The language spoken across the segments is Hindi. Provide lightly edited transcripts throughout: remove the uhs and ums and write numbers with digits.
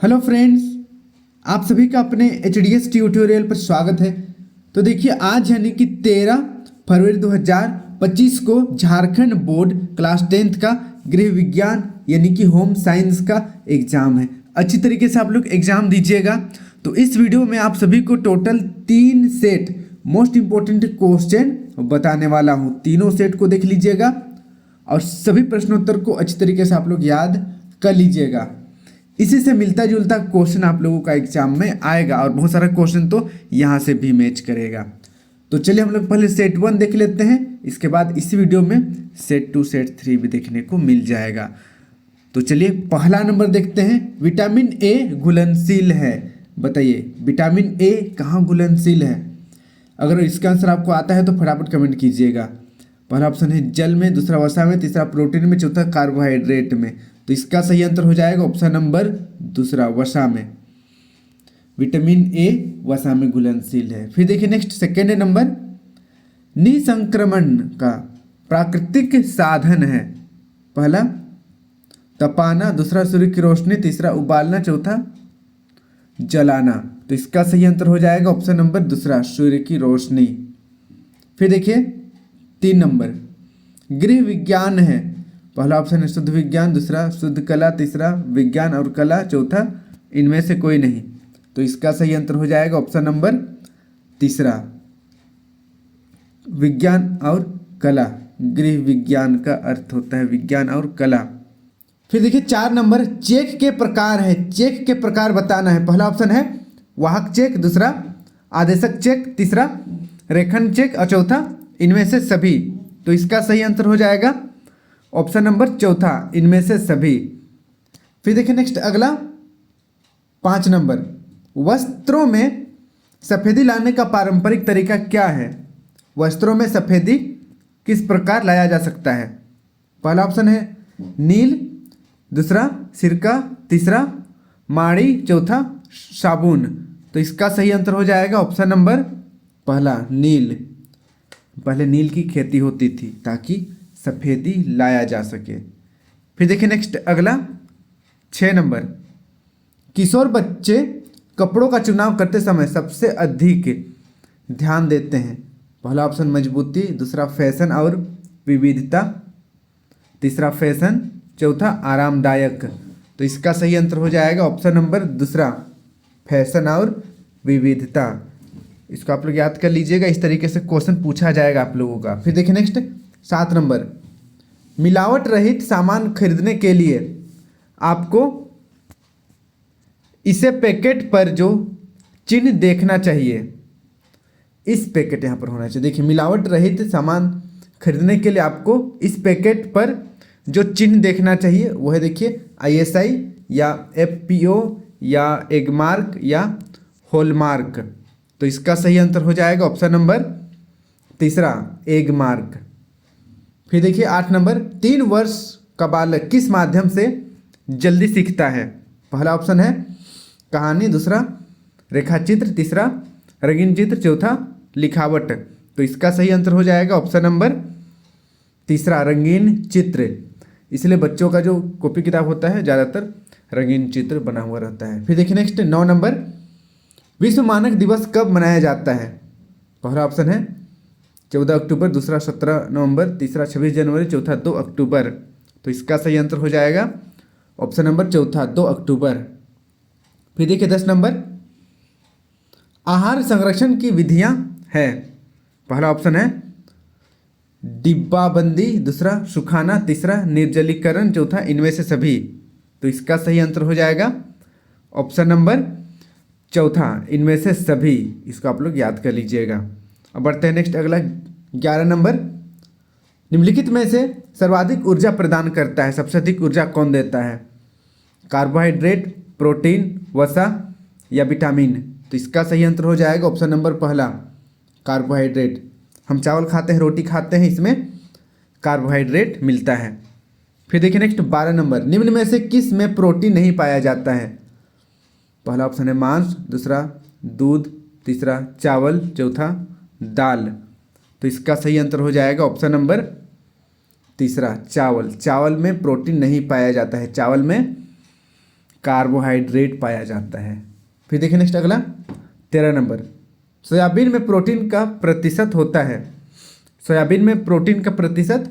हेलो फ्रेंड्स, आप सभी का अपने एच ट्यूटोरियल पर स्वागत है। तो देखिए, आज यानी कि 13 फरवरी 2025 को झारखंड बोर्ड क्लास 10th का गृह विज्ञान यानी कि होम साइंस का एग्जाम है। अच्छी तरीके से आप लोग एग्जाम दीजिएगा। तो इस वीडियो में आप सभी को total 3 set most important question बताने वाला हूँ। तीनों सेट को देख लीजिएगा और सभी प्रश्नोत्तर को अच्छी तरीके से आप लोग याद कर लीजिएगा। इसी से मिलता जुलता क्वेश्चन आप लोगों का एग्जाम में आएगा और बहुत सारा क्वेश्चन तो यहाँ से भी मैच करेगा। तो चलिए हम लोग पहले सेट 1 देख लेते हैं, इसके बाद इस वीडियो में सेट 2 सेट 3 भी देखने को मिल जाएगा। तो चलिए पहला नंबर देखते हैं। विटामिन ए घुलनशील है, बताइए विटामिन ए कहाँ घुलनशील है। अगर इसका आंसर आपको आता है तो फटाफट कमेंट कीजिएगा। पहला ऑप्शन है जल में, दूसरा वसा में, तीसरा प्रोटीन में, चौथा कार्बोहाइड्रेट में। तो इसका सही आंसर हो जाएगा ऑप्शन नंबर दूसरा, वसा में। विटामिन ए वसा में घुलनशील है। फिर देखिए नेक्स्ट सेकेंड नंबर, निसंक्रमण का प्राकृतिक साधन है। पहला तपाना, दूसरा सूर्य की रोशनी, तीसरा उबालना, चौथा जलाना। तो इसका सही आंसर हो जाएगा ऑप्शन नंबर दूसरा, सूर्य की रोशनी। फिर देखिए 3 नंबर, गृह विज्ञान है। पहला ऑप्शन है शुद्ध विज्ञान, दूसरा शुद्ध कला, तीसरा विज्ञान और कला, चौथा इनमें से कोई नहीं। तो इसका सही आंसर हो जाएगा ऑप्शन नंबर तीसरा, विज्ञान और कला। गृह विज्ञान का अर्थ होता है विज्ञान और कला। फिर देखिए 4 नंबर, चेक के प्रकार है। चेक के प्रकार बताना है। पहला ऑप्शन है वाहक चेक, दूसरा आदेशक चेक, तीसरा रेखन चेक और चौथा इनमें से सभी। तो इसका सही आंसर हो जाएगा ऑप्शन नंबर चौथा, इनमें से सभी। फिर देखिए नेक्स्ट अगला 5 नंबर, वस्त्रों में सफेदी लाने का पारंपरिक तरीका क्या है। वस्त्रों में सफेदी किस प्रकार लाया जा सकता है। पहला ऑप्शन है नील, दूसरा सिरका, तीसरा माड़ी, चौथा साबुन। तो इसका सही आंसर हो जाएगा ऑप्शन नंबर पहला, नील। पहले नील की खेती होती थी ताकि सफेदी लाया जा सके। फिर देखिए नेक्स्ट अगला 6 नंबर, किशोर बच्चे कपड़ों का चुनाव करते समय सबसे अधिक ध्यान देते हैं। पहला ऑप्शन मजबूती, दूसरा फैशन और विविधता, तीसरा फैशन, चौथा आरामदायक। तो इसका सही आंसर हो जाएगा ऑप्शन नंबर दूसरा, फैशन और विविधता। इसको आप लोग याद कर लीजिएगा, इस तरीके से क्वेश्चन पूछा जाएगा आप लोगों का। फिर देखिए नेक्स्ट 7 नंबर, मिलावट रहित सामान खरीदने के लिए आपको इसे पैकेट पर जो चिन्ह देखना चाहिए, इस पैकेट यहाँ पर होना चाहिए। देखिए मिलावट रहित सामान खरीदने के लिए आपको इस पैकेट पर जो चिन्ह देखना चाहिए वो है, देखिए ISI या FPO या एगमार्क या हॉलमार्क। तो इसका सही आंसर हो जाएगा ऑप्शन नंबर तीसरा, एगमार्क। फिर देखिए 8 नंबर, 3 वर्ष का बालक किस माध्यम से जल्दी सीखता है। पहला ऑप्शन है कहानी, दूसरा रेखाचित्र, तीसरा रंगीन चित्र, चौथा लिखावट। तो इसका सही आंसर हो जाएगा ऑप्शन नंबर तीसरा, रंगीन चित्र। इसलिए बच्चों का जो कॉपी किताब होता है ज़्यादातर रंगीन चित्र बना हुआ रहता है। फिर देखिए नेक्स्ट 9 नंबर, विश्व मानक दिवस कब मनाया जाता है। पहला ऑप्शन है 14 अक्टूबर, दूसरा 17 नवंबर, तीसरा 26 जनवरी, चौथा 2 अक्टूबर। तो इसका सही आंसर हो जाएगा ऑप्शन नंबर चौथा, 2 अक्टूबर। फिर देखिए 10 नंबर, आहार संरक्षण की विधियां है। पहला ऑप्शन है डिब्बाबंदी, दूसरा सुखाना, तीसरा निर्जलीकरण, चौथा इनमें से सभी। तो इसका सही आंसर हो जाएगा ऑप्शन नंबर चौथा, इनमें से सभी। इसको आप लोग याद कर लीजिएगा। अब बढ़ते हैं नेक्स्ट अगला 11 नंबर, निम्नलिखित में से सर्वाधिक ऊर्जा प्रदान करता है, सबसे अधिक ऊर्जा कौन देता है। कार्बोहाइड्रेट, प्रोटीन, वसा या विटामिन। तो इसका सही आंसर हो जाएगा ऑप्शन नंबर पहला, कार्बोहाइड्रेट। हम चावल खाते हैं, रोटी खाते हैं, इसमें कार्बोहाइड्रेट मिलता है। फिर देखिए नेक्स्ट 12 नंबर, निम्न में से किस में प्रोटीन नहीं पाया जाता है। पहला ऑप्शन है मांस, दूसरा दूध, तीसरा चावल, चौथा दाल। तो इसका सही आंसर हो जाएगा ऑप्शन नंबर तीसरा, चावल। चावल में प्रोटीन नहीं पाया जाता है, चावल में कार्बोहाइड्रेट पाया जाता है। फिर देखिए नेक्स्ट अगला 13 नंबर, सोयाबीन में प्रोटीन का प्रतिशत होता है। सोयाबीन में प्रोटीन का प्रतिशत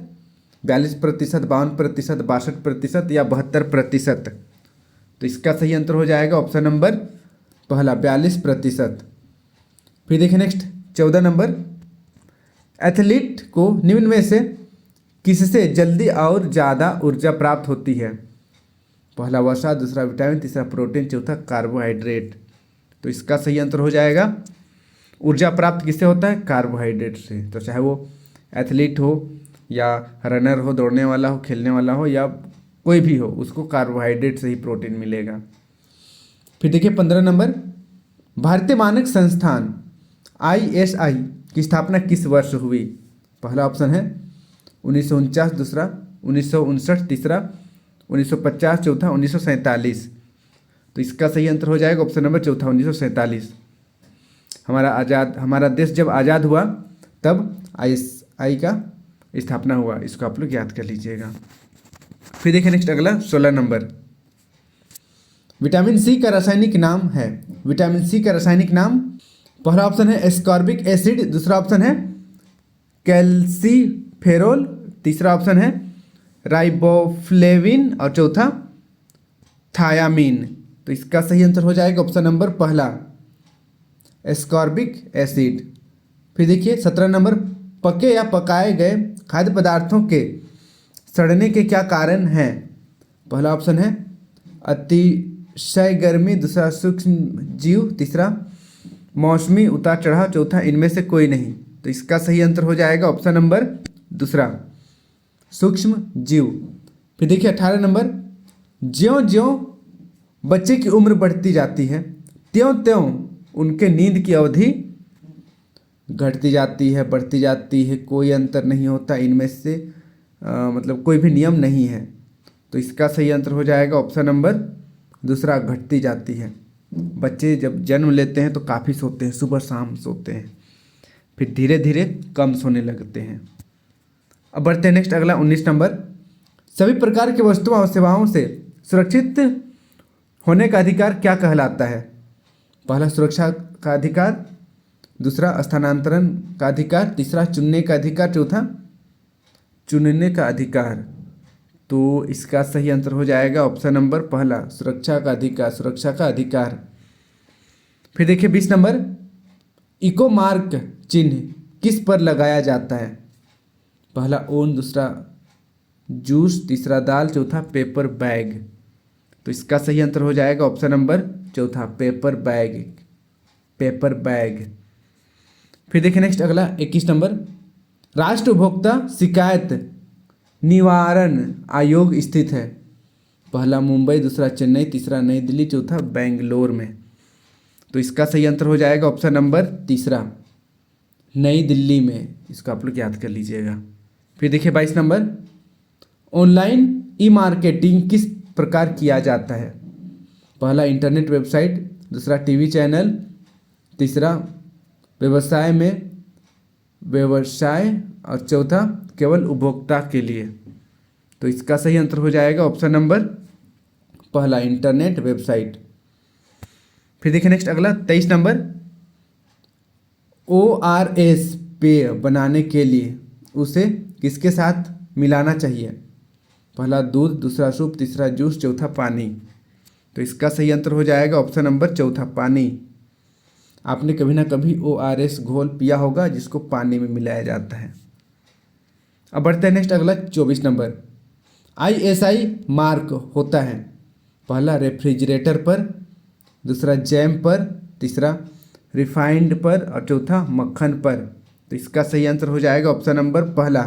42%, 52%, 62% या 72%। तो इसका सही आंसर हो जाएगा ऑप्शन नंबर पहला 42%। फिर देखिए नेक्स्ट 14 नंबर, एथलीट को निम्न में से किससे जल्दी और ज़्यादा ऊर्जा प्राप्त होती है? पहला वसा, दूसरा विटामिन, तीसरा प्रोटीन, चौथा कार्बोहाइड्रेट। तो इसका सही आंसर हो जाएगा ऊर्जा प्राप्त किससे होता है? कार्बोहाइड्रेट से। तो चाहे वो एथलीट हो या रनर हो, दौड़ने वाला हो, खेलने वाला हो या कोई भी हो, उसको कार्बोहाइड्रेट से ही प्रोटीन मिलेगा। फिर देखिए 15 नंबर, भारतीय मानक संस्थान ISI की स्थापना किस वर्ष हुई? पहला ऑप्शन है 1949, दूसरा 1959, तीसरा 1950, चौथा 1947। तो इसका सही आंसर हो जाएगा ऑप्शन नंबर चौथा 1947। हमारा देश जब आज़ाद हुआ तब ISI का स्थापना हुआ, इसको आप लोग याद कर लीजिएगा। फिर देखिए नेक्स्ट अगला 16 नंबर, विटामिन सी का रासायनिक नाम है। विटामिन सी का रासायनिक नाम, पहला ऑप्शन है एस्कॉर्बिक एसिड, दूसरा ऑप्शन है कैल्सीफेरोल, तीसरा ऑप्शन है राइबोफ्लेविन और चौथा थायामीन। तो इसका सही आंसर हो जाएगा ऑप्शन नंबर पहला एस्कॉर्बिक एसिड। फिर देखिए 17 नंबर, पके या पकाए गए खाद्य पदार्थों के सड़ने के क्या कारण हैं? पहला ऑप्शन है अतिशय गर्मी, दूसरा सूक्ष्म जीव, तीसरा मौसमी उतार चढ़ाव, चौथा इनमें से कोई नहीं। तो इसका सही आंसर हो जाएगा ऑप्शन नंबर दूसरा सूक्ष्म जीव। फिर देखिए 18 नंबर, ज्यों ज्यों बच्चे की उम्र बढ़ती जाती है त्यों त्यों उनके नींद की अवधि घटती जाती है, बढ़ती जाती है, कोई अंतर नहीं होता इनमें से, मतलब कोई भी नियम नहीं है। तो इसका सही आंसर हो जाएगा ऑप्शन नंबर दूसरा घटती जाती है। बच्चे जब जन्म लेते हैं तो काफ़ी सोते हैं, सुबह शाम सोते हैं, फिर धीरे धीरे कम सोने लगते हैं। अब बढ़ते हैं नेक्स्ट अगला 19 नंबर, सभी प्रकार की वस्तुओं और सेवाओं से सुरक्षित होने का अधिकार क्या कहलाता है? पहला सुरक्षा का अधिकार, दूसरा स्थानांतरण का अधिकार, तीसरा चुनने का अधिकार, चौथा चुनने का अधिकार। तो इसका सही आंसर हो जाएगा ऑप्शन नंबर पहला सुरक्षा का अधिकार, सुरक्षा का अधिकार। फिर देखिए 20 नंबर, इको मार्क चिन्ह किस पर लगाया जाता है? पहला ओन, दूसरा जूस, तीसरा दाल, चौथा पेपर बैग। तो इसका सही आंसर हो जाएगा ऑप्शन नंबर चौथा पेपर बैग, पेपर बैग। फिर देखिए नेक्स्ट अगला 21 नंबर, राष्ट्रीय उपभोक्ता शिकायत निवारण आयोग स्थित है। पहला मुंबई, दूसरा चेन्नई, तीसरा नई दिल्ली, चौथा बेंगलोर में। तो इसका सही आंसर हो जाएगा ऑप्शन नंबर तीसरा नई दिल्ली में, इसको आप लोग याद कर लीजिएगा। फिर देखिए 22 नंबर, ऑनलाइन ई मार्केटिंग किस प्रकार किया जाता है? पहला इंटरनेट वेबसाइट, दूसरा टीवी चैनल, तीसरा व्यवसाय में व्यवसाय और चौथा केवल उपभोक्ता के लिए। तो इसका सही आंसर हो जाएगा ऑप्शन नंबर पहला इंटरनेट वेबसाइट। फिर देखिए नेक्स्ट अगला 23 नंबर, ORS पेय बनाने के लिए उसे किसके साथ मिलाना चाहिए? पहला दूध, दूसरा सूप, तीसरा जूस, चौथा पानी। तो इसका सही आंसर हो जाएगा ऑप्शन नंबर चौथा पानी। आपने कभी ना कभी ORS घोल पिया होगा जिसको पानी में मिलाया जाता है। अब बढ़ते हैं नेक्स्ट अगला 24 नंबर, ISI मार्क होता है पहला रेफ्रिजरेटर पर, दूसरा जैम पर, तीसरा रिफाइंड पर और चौथा मक्खन पर। तो इसका सही आंसर हो जाएगा ऑप्शन नंबर पहला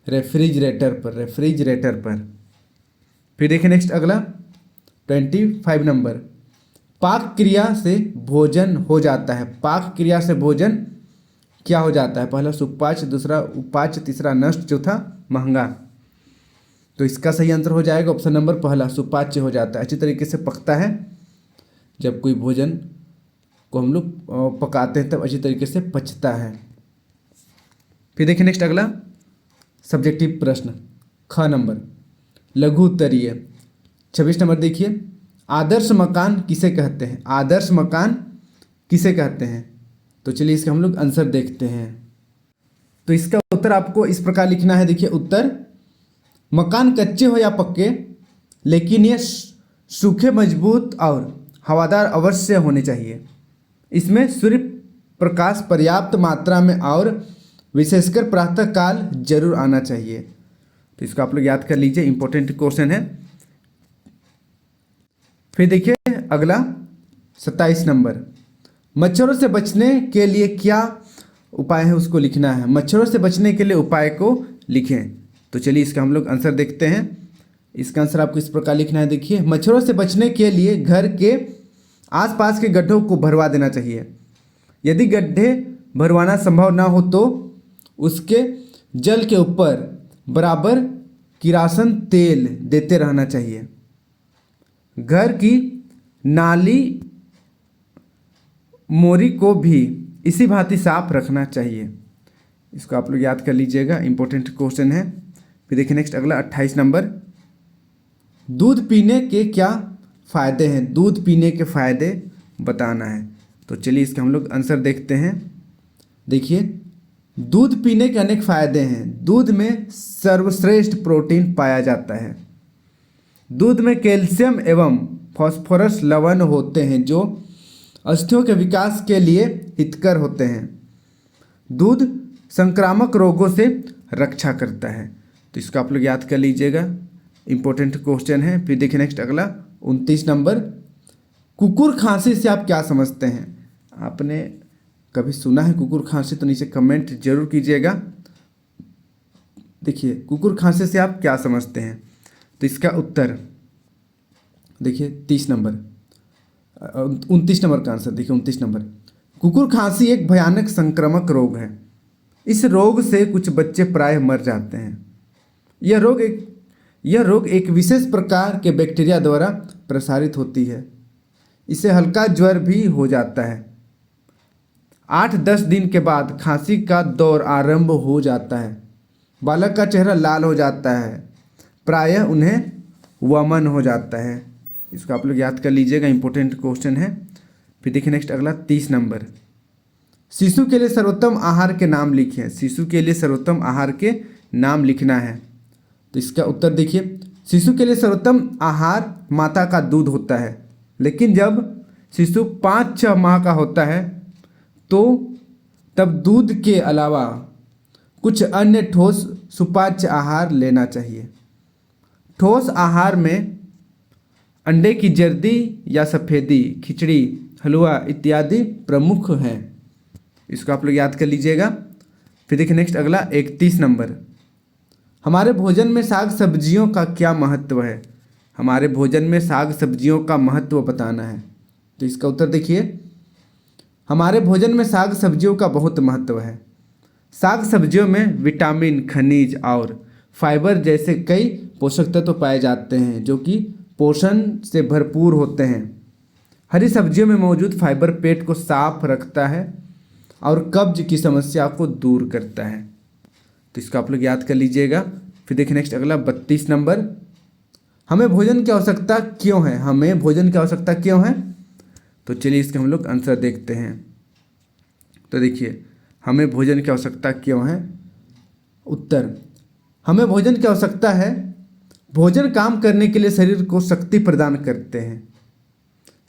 रेफ्रिजरेटर पर, रेफ्रिजरेटर पर। फिर देखिए नेक्स्ट अगला 25 नंबर, पाक क्रिया से भोजन हो जाता है। पाक क्रिया से भोजन क्या हो जाता है? पहला सुपाच्य, दूसरा उपाच्य, तीसरा नष्ट, चौथा महंगा। तो इसका सही आंसर हो जाएगा ऑप्शन नंबर पहला सुपाच्य हो जाता है, अच्छी तरीके से पकता है। जब कोई भोजन को हम लोग पकाते हैं तब अच्छी तरीके से पचता है। फिर देखिए नेक्स्ट अगला सब्जेक्टिव प्रश्न ख नंबर, लघु उत्तरीय 26 नंबर देखिए, आदर्श मकान किसे कहते हैं? आदर्श मकान किसे कहते हैं? तो चलिए इसका हम लोग आंसर देखते हैं। तो इसका उत्तर आपको इस प्रकार लिखना है। देखिए उत्तर, मकान कच्चे हो या पक्के, लेकिन ये सूखे, मजबूत और हवादार अवश्य होने चाहिए। इसमें सूर्य प्रकाश पर्याप्त मात्रा में और विशेषकर प्रातः काल जरूर आना चाहिए। तो इसको आप लोग याद कर लीजिए, इंपॉर्टेंट क्वेश्चन है। फिर देखिए अगला 27 नंबर, मच्छरों से बचने के लिए क्या उपाय है उसको लिखना है। मच्छरों से बचने के लिए उपाय को लिखें। तो चलिए इसका हम लोग आंसर देखते हैं। इसका आंसर आपको इस प्रकार लिखना है। देखिए, मच्छरों से बचने के लिए घर के आसपास के गड्ढों को भरवा देना चाहिए। यदि गड्ढे भरवाना संभव ना हो तो उसके जल के ऊपर बराबर किरासन तेल देते रहना चाहिए। घर की नाली मोरी को भी इसी भांति साफ रखना चाहिए। इसको आप लोग याद कर लीजिएगा, इंपॉर्टेंट क्वेश्चन है। फिर देखिए नेक्स्ट अगला 28 नंबर, दूध पीने के क्या फ़ायदे हैं? दूध पीने के फ़ायदे बताना है। तो चलिए इसके हम लोग आंसर देखते हैं। देखिए, दूध पीने के अनेक फ़ायदे हैं। दूध में सर्वश्रेष्ठ प्रोटीन पाया जाता है। दूध में कैल्शियम एवं फास्फोरस लवण होते हैं जो अस्थियों के विकास के लिए हितकर होते हैं। दूध संक्रामक रोगों से रक्षा करता है। तो इसको आप लोग याद कर लीजिएगा, इंपॉर्टेंट क्वेश्चन है। फिर देखिए नेक्स्ट अगला 29 नंबर, कुकुर खांसी से आप क्या समझते हैं? आपने कभी सुना है कुकुर खांसी? तो नीचे कमेंट जरूर कीजिएगा। देखिए, कुकुर खांसी से आप क्या समझते हैं? तो इसका उत्तर देखिए 30 नंबर 29 नंबर का आंसर देखिए 29 नंबर, कुकुर खांसी एक भयानक संक्रामक रोग है। इस रोग से कुछ बच्चे प्रायः मर जाते हैं। यह रोग एक विशेष प्रकार के बैक्टीरिया द्वारा प्रसारित होती है। इससे हल्का ज्वर भी हो जाता है। 8-10 दिन के बाद खांसी का दौर आरंभ हो जाता है। बालक का चेहरा लाल हो जाता है, प्रायः उन्हें वमन हो जाता है। इसको आप लोग याद कर लीजिएगा, इंपॉर्टेंट क्वेश्चन है। फिर देखिए नेक्स्ट अगला 30 नंबर, शिशु के लिए सर्वोत्तम आहार के नाम लिखें। शिशु के लिए सर्वोत्तम आहार के नाम लिखना है। तो इसका उत्तर देखिए, शिशु के लिए सर्वोत्तम आहार माता का दूध होता है, लेकिन जब शिशु 5-6 माह का होता है तो तब दूध के अलावा कुछ अन्य ठोस सुपाच्य आहार लेना चाहिए। ठोस आहार में अंडे की जर्दी या सफ़ेदी, खिचड़ी, हलवा इत्यादि प्रमुख हैं। इसको आप लोग याद कर लीजिएगा। फिर देखिए नेक्स्ट अगला 31 नंबर, हमारे भोजन में साग सब्जियों का क्या महत्व है? हमारे भोजन में साग सब्जियों का महत्व बताना है। तो इसका उत्तर देखिए, हमारे भोजन में साग सब्जियों का बहुत महत्व है। साग सब्जियों में विटामिन, खनिज और फाइबर जैसे कई पोषक तत्व पाए जाते हैं जो कि पोषण से भरपूर होते हैं। हरी सब्जियों में मौजूद फाइबर पेट को साफ रखता है और कब्ज की समस्या को दूर करता है। तो इसको आप लोग याद कर लीजिएगा। फिर देखिए नेक्स्ट अगला 32 नंबर, हमें भोजन की आवश्यकता क्यों है? हमें भोजन की आवश्यकता क्यों है? तो चलिए इसके हम लोग आंसर देखते हैं। तो देखिए, हमें भोजन की आवश्यकता क्यों है? उत्तर, हमें भोजन की आवश्यकता है, भोजन काम करने के लिए शरीर को शक्ति प्रदान करते हैं।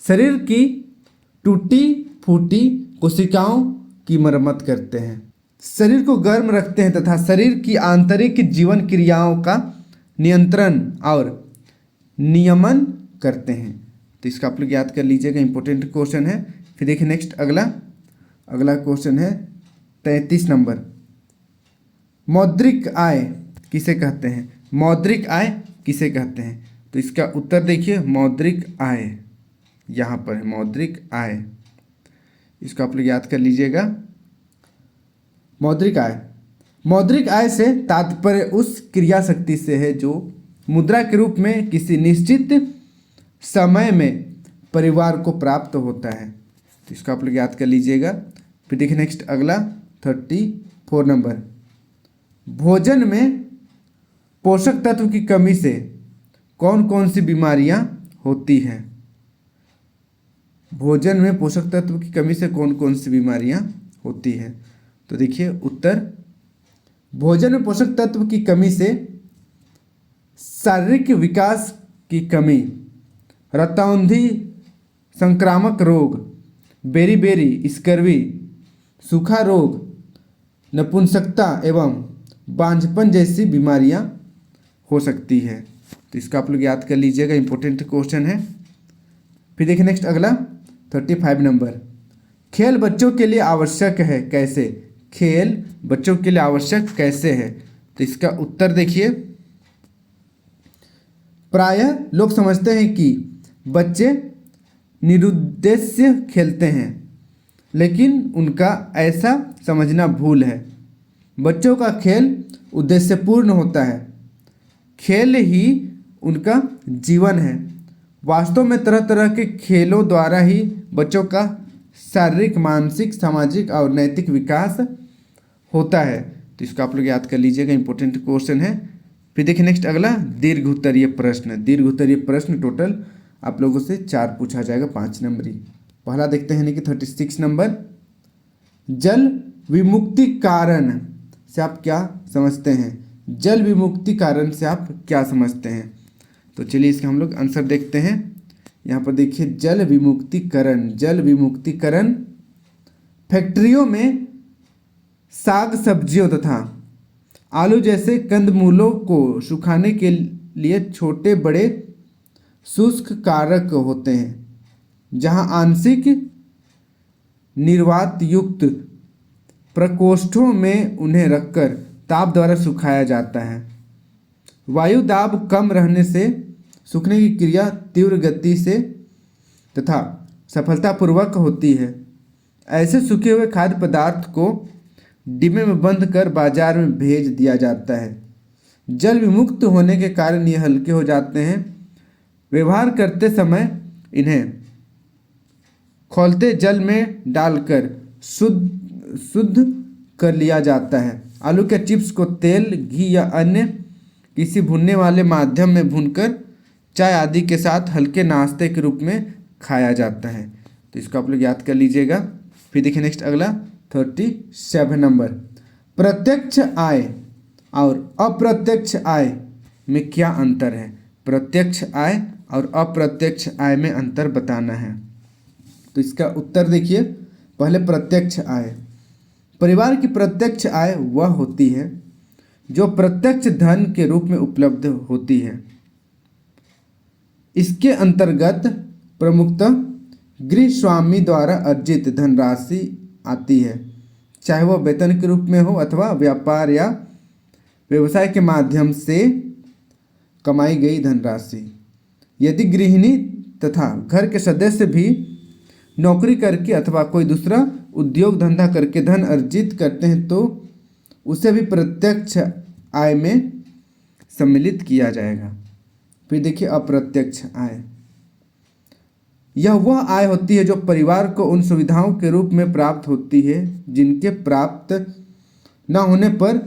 शरीर की टूटी फूटी कोशिकाओं की मरम्मत करते हैं, शरीर को गर्म रखते हैं तथा शरीर की आंतरिक जीवन क्रियाओं का नियंत्रण और नियमन करते हैं। तो इसका आप लोग याद कर लीजिएगा, इंपॉर्टेंट क्वेश्चन है। फिर देखिए नेक्स्ट अगला क्वेश्चन है 33 नंबर, मौद्रिक आय किसे कहते हैं? मौद्रिक आय किसे कहते हैं? तो इसका उत्तर देखिए, मौद्रिक आय यहाँ पर है, मौद्रिक आय। इसको आप लोग याद कर लीजिएगा, मौद्रिक आय से तात्पर्य उस क्रिया शक्ति से है जो मुद्रा के रूप में किसी निश्चित समय में परिवार को प्राप्त होता है। तो इसको आप लोग याद कर लीजिएगा। फिर देखिए नेक्स्ट अगला 34 नंबर, भोजन में पोषक तत्व की कमी से कौन कौन सी बीमारियां होती हैं? भोजन में पोषक तत्व की कमी से कौन कौन सी बीमारियां होती हैं? तो देखिए उत्तर, भोजन में पोषक तत्व की कमी से शारीरिक विकास की कमी, रतौंधी, संक्रामक रोग, बेरी स्कर्वी, सूखा रोग, नपुंसकता एवं बांझपन जैसी बीमारियां हो सकती है। तो इसका आप लोग याद कर लीजिएगा, इंपॉर्टेंट क्वेश्चन है। फिर देखिए नेक्स्ट अगला 35 नंबर, खेल बच्चों के लिए आवश्यक है कैसे? खेल बच्चों के लिए आवश्यक कैसे है? तो इसका उत्तर देखिए, प्रायः लोग समझते हैं कि बच्चे निरुद्देश्य खेलते हैं, लेकिन उनका ऐसा समझना भूल है। बच्चों का खेल उद्देश्यपूर्ण होता है, खेल ही उनका जीवन है। वास्तव में तरह तरह के खेलों द्वारा ही बच्चों का शारीरिक, मानसिक, सामाजिक और नैतिक विकास होता है। तो इसको आप लोग याद कर लीजिएगा, इंपॉर्टेंट क्वेश्चन है। फिर देखिए नेक्स्ट अगला दीर्घ उत्तरीय प्रश्न। दीर्घ उत्तरीय प्रश्न टोटल आप लोगों से 4 पूछा जाएगा, 5 नंबरी। पहला देखते हैं कि 36 नंबर, जल विमुक्ति कारण से आप क्या समझते हैं? जल विमुक्ति कारण से आप क्या समझते हैं? तो चलिए इसका हम लोग आंसर देखते हैं। यहाँ पर देखिए, जल विमुक्तिकरण, जल विमुक्तिकरण फैक्ट्रियों में साग सब्जियों तथा आलू जैसे कंदमूलों को सुखाने के लिए छोटे बड़े शुष्क कारक होते हैं, जहां आंशिक निर्वात युक्त प्रकोष्ठों में उन्हें रखकर ताप द्वारा सुखाया जाता है। वायु दाब कम रहने से सूखने की क्रिया तीव्र गति से तथा सफलतापूर्वक होती है। ऐसे सूखे हुए खाद्य पदार्थ को डिब्बे में बंद कर बाजार में भेज दिया जाता है। जल विमुक्त होने के कारण ये हल्के हो जाते हैं। व्यवहार करते समय इन्हें खौलते जल में डालकर शुद्ध कर लिया जाता है। आलू के चिप्स को तेल, घी या अन्य किसी भुनने वाले माध्यम में भूनकर चाय आदि के साथ हल्के नाश्ते के रूप में खाया जाता है। तो इसको आप लोग याद कर लीजिएगा। फिर देखिए नेक्स्ट अगला 37 नंबर, प्रत्यक्ष आय और अप्रत्यक्ष आय में क्या अंतर है? प्रत्यक्ष आय और अप्रत्यक्ष आय में अंतर बताना है। तो इसका उत्तर देखिए, पहले प्रत्यक्ष आय। परिवार की प्रत्यक्ष आय वह होती है जो प्रत्यक्ष धन के रूप में उपलब्ध होती है। इसके अंतर्गत प्रमुखतः गृह स्वामी द्वारा अर्जित धनराशि आती है, चाहे वह वेतन के रूप में हो अथवा व्यापार या व्यवसाय के माध्यम से कमाई गई धनराशि। यदि गृहिणी तथा घर के सदस्य भी नौकरी करके अथवा कोई दूसरा उद्योग धंधा करके धन अर्जित करते हैं तो उसे भी प्रत्यक्ष आय में सम्मिलित किया जाएगा। फिर देखिए अप्रत्यक्ष आय, यह वह आय होती है जो परिवार को उन सुविधाओं के रूप में प्राप्त होती है जिनके प्राप्त न होने पर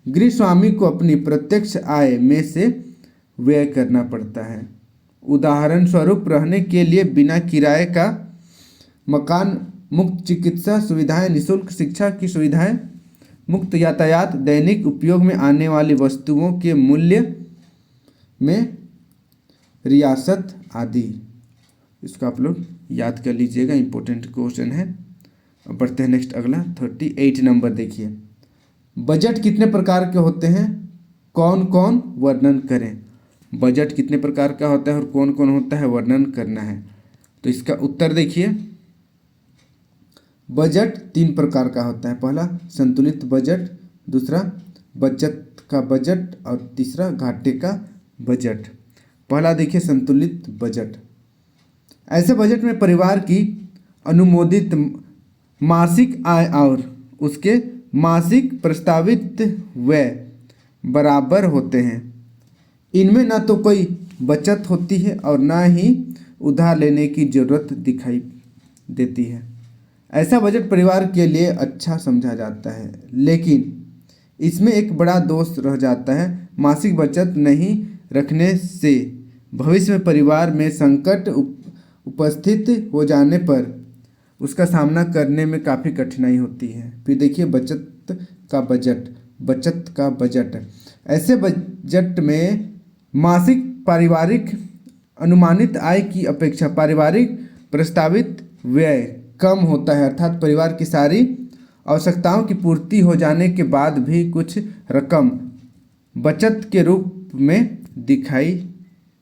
गृह स्वामी को अपनी प्रत्यक्ष आय में से व्यय करना पड़ता है। उदाहरण स्वरूप रहने के लिए बिना किराए का मकान, मुफ्त चिकित्सा सुविधाएं, निःशुल्क शिक्षा की सुविधाएं, मुक्त यातायात, दैनिक उपयोग में आने वाली वस्तुओं के मूल्य में रियासत आदि। इसको आप लोग याद कर लीजिएगा, इंपॉर्टेंट क्वेश्चन है। अब बढ़ते हैं नेक्स्ट अगला 38 नंबर देखिए, बजट कितने प्रकार के होते हैं, कौन कौन वर्णन करें? बजट कितने प्रकार का होता है और कौन कौन होता है, वर्णन करना है। तो इसका उत्तर देखिए, बजट 3 प्रकार का होता है। पहला संतुलित बजट, दूसरा बचत का बजट और तीसरा घाटे का बजट। पहला देखिए संतुलित बजट। ऐसे बजट में परिवार की अनुमोदित मासिक आय और उसके मासिक प्रस्तावित व्यय बराबर होते हैं। इनमें न तो कोई बचत होती है और न ही उधार लेने की जरूरत दिखाई देती है। ऐसा बजट परिवार के लिए अच्छा समझा जाता है, लेकिन इसमें एक बड़ा दोष रह जाता है। मासिक बचत नहीं रखने से भविष्य में परिवार में संकट उपस्थित हो जाने पर उसका सामना करने में काफ़ी कठिनाई होती है। फिर देखिए बचत का बजट। ऐसे बजट में मासिक पारिवारिक अनुमानित आय की अपेक्षा पारिवारिक प्रस्तावित व्यय कम होता है, अर्थात परिवार की सारी आवश्यकताओं की पूर्ति हो जाने के बाद भी कुछ रकम बचत के रूप में दिखाई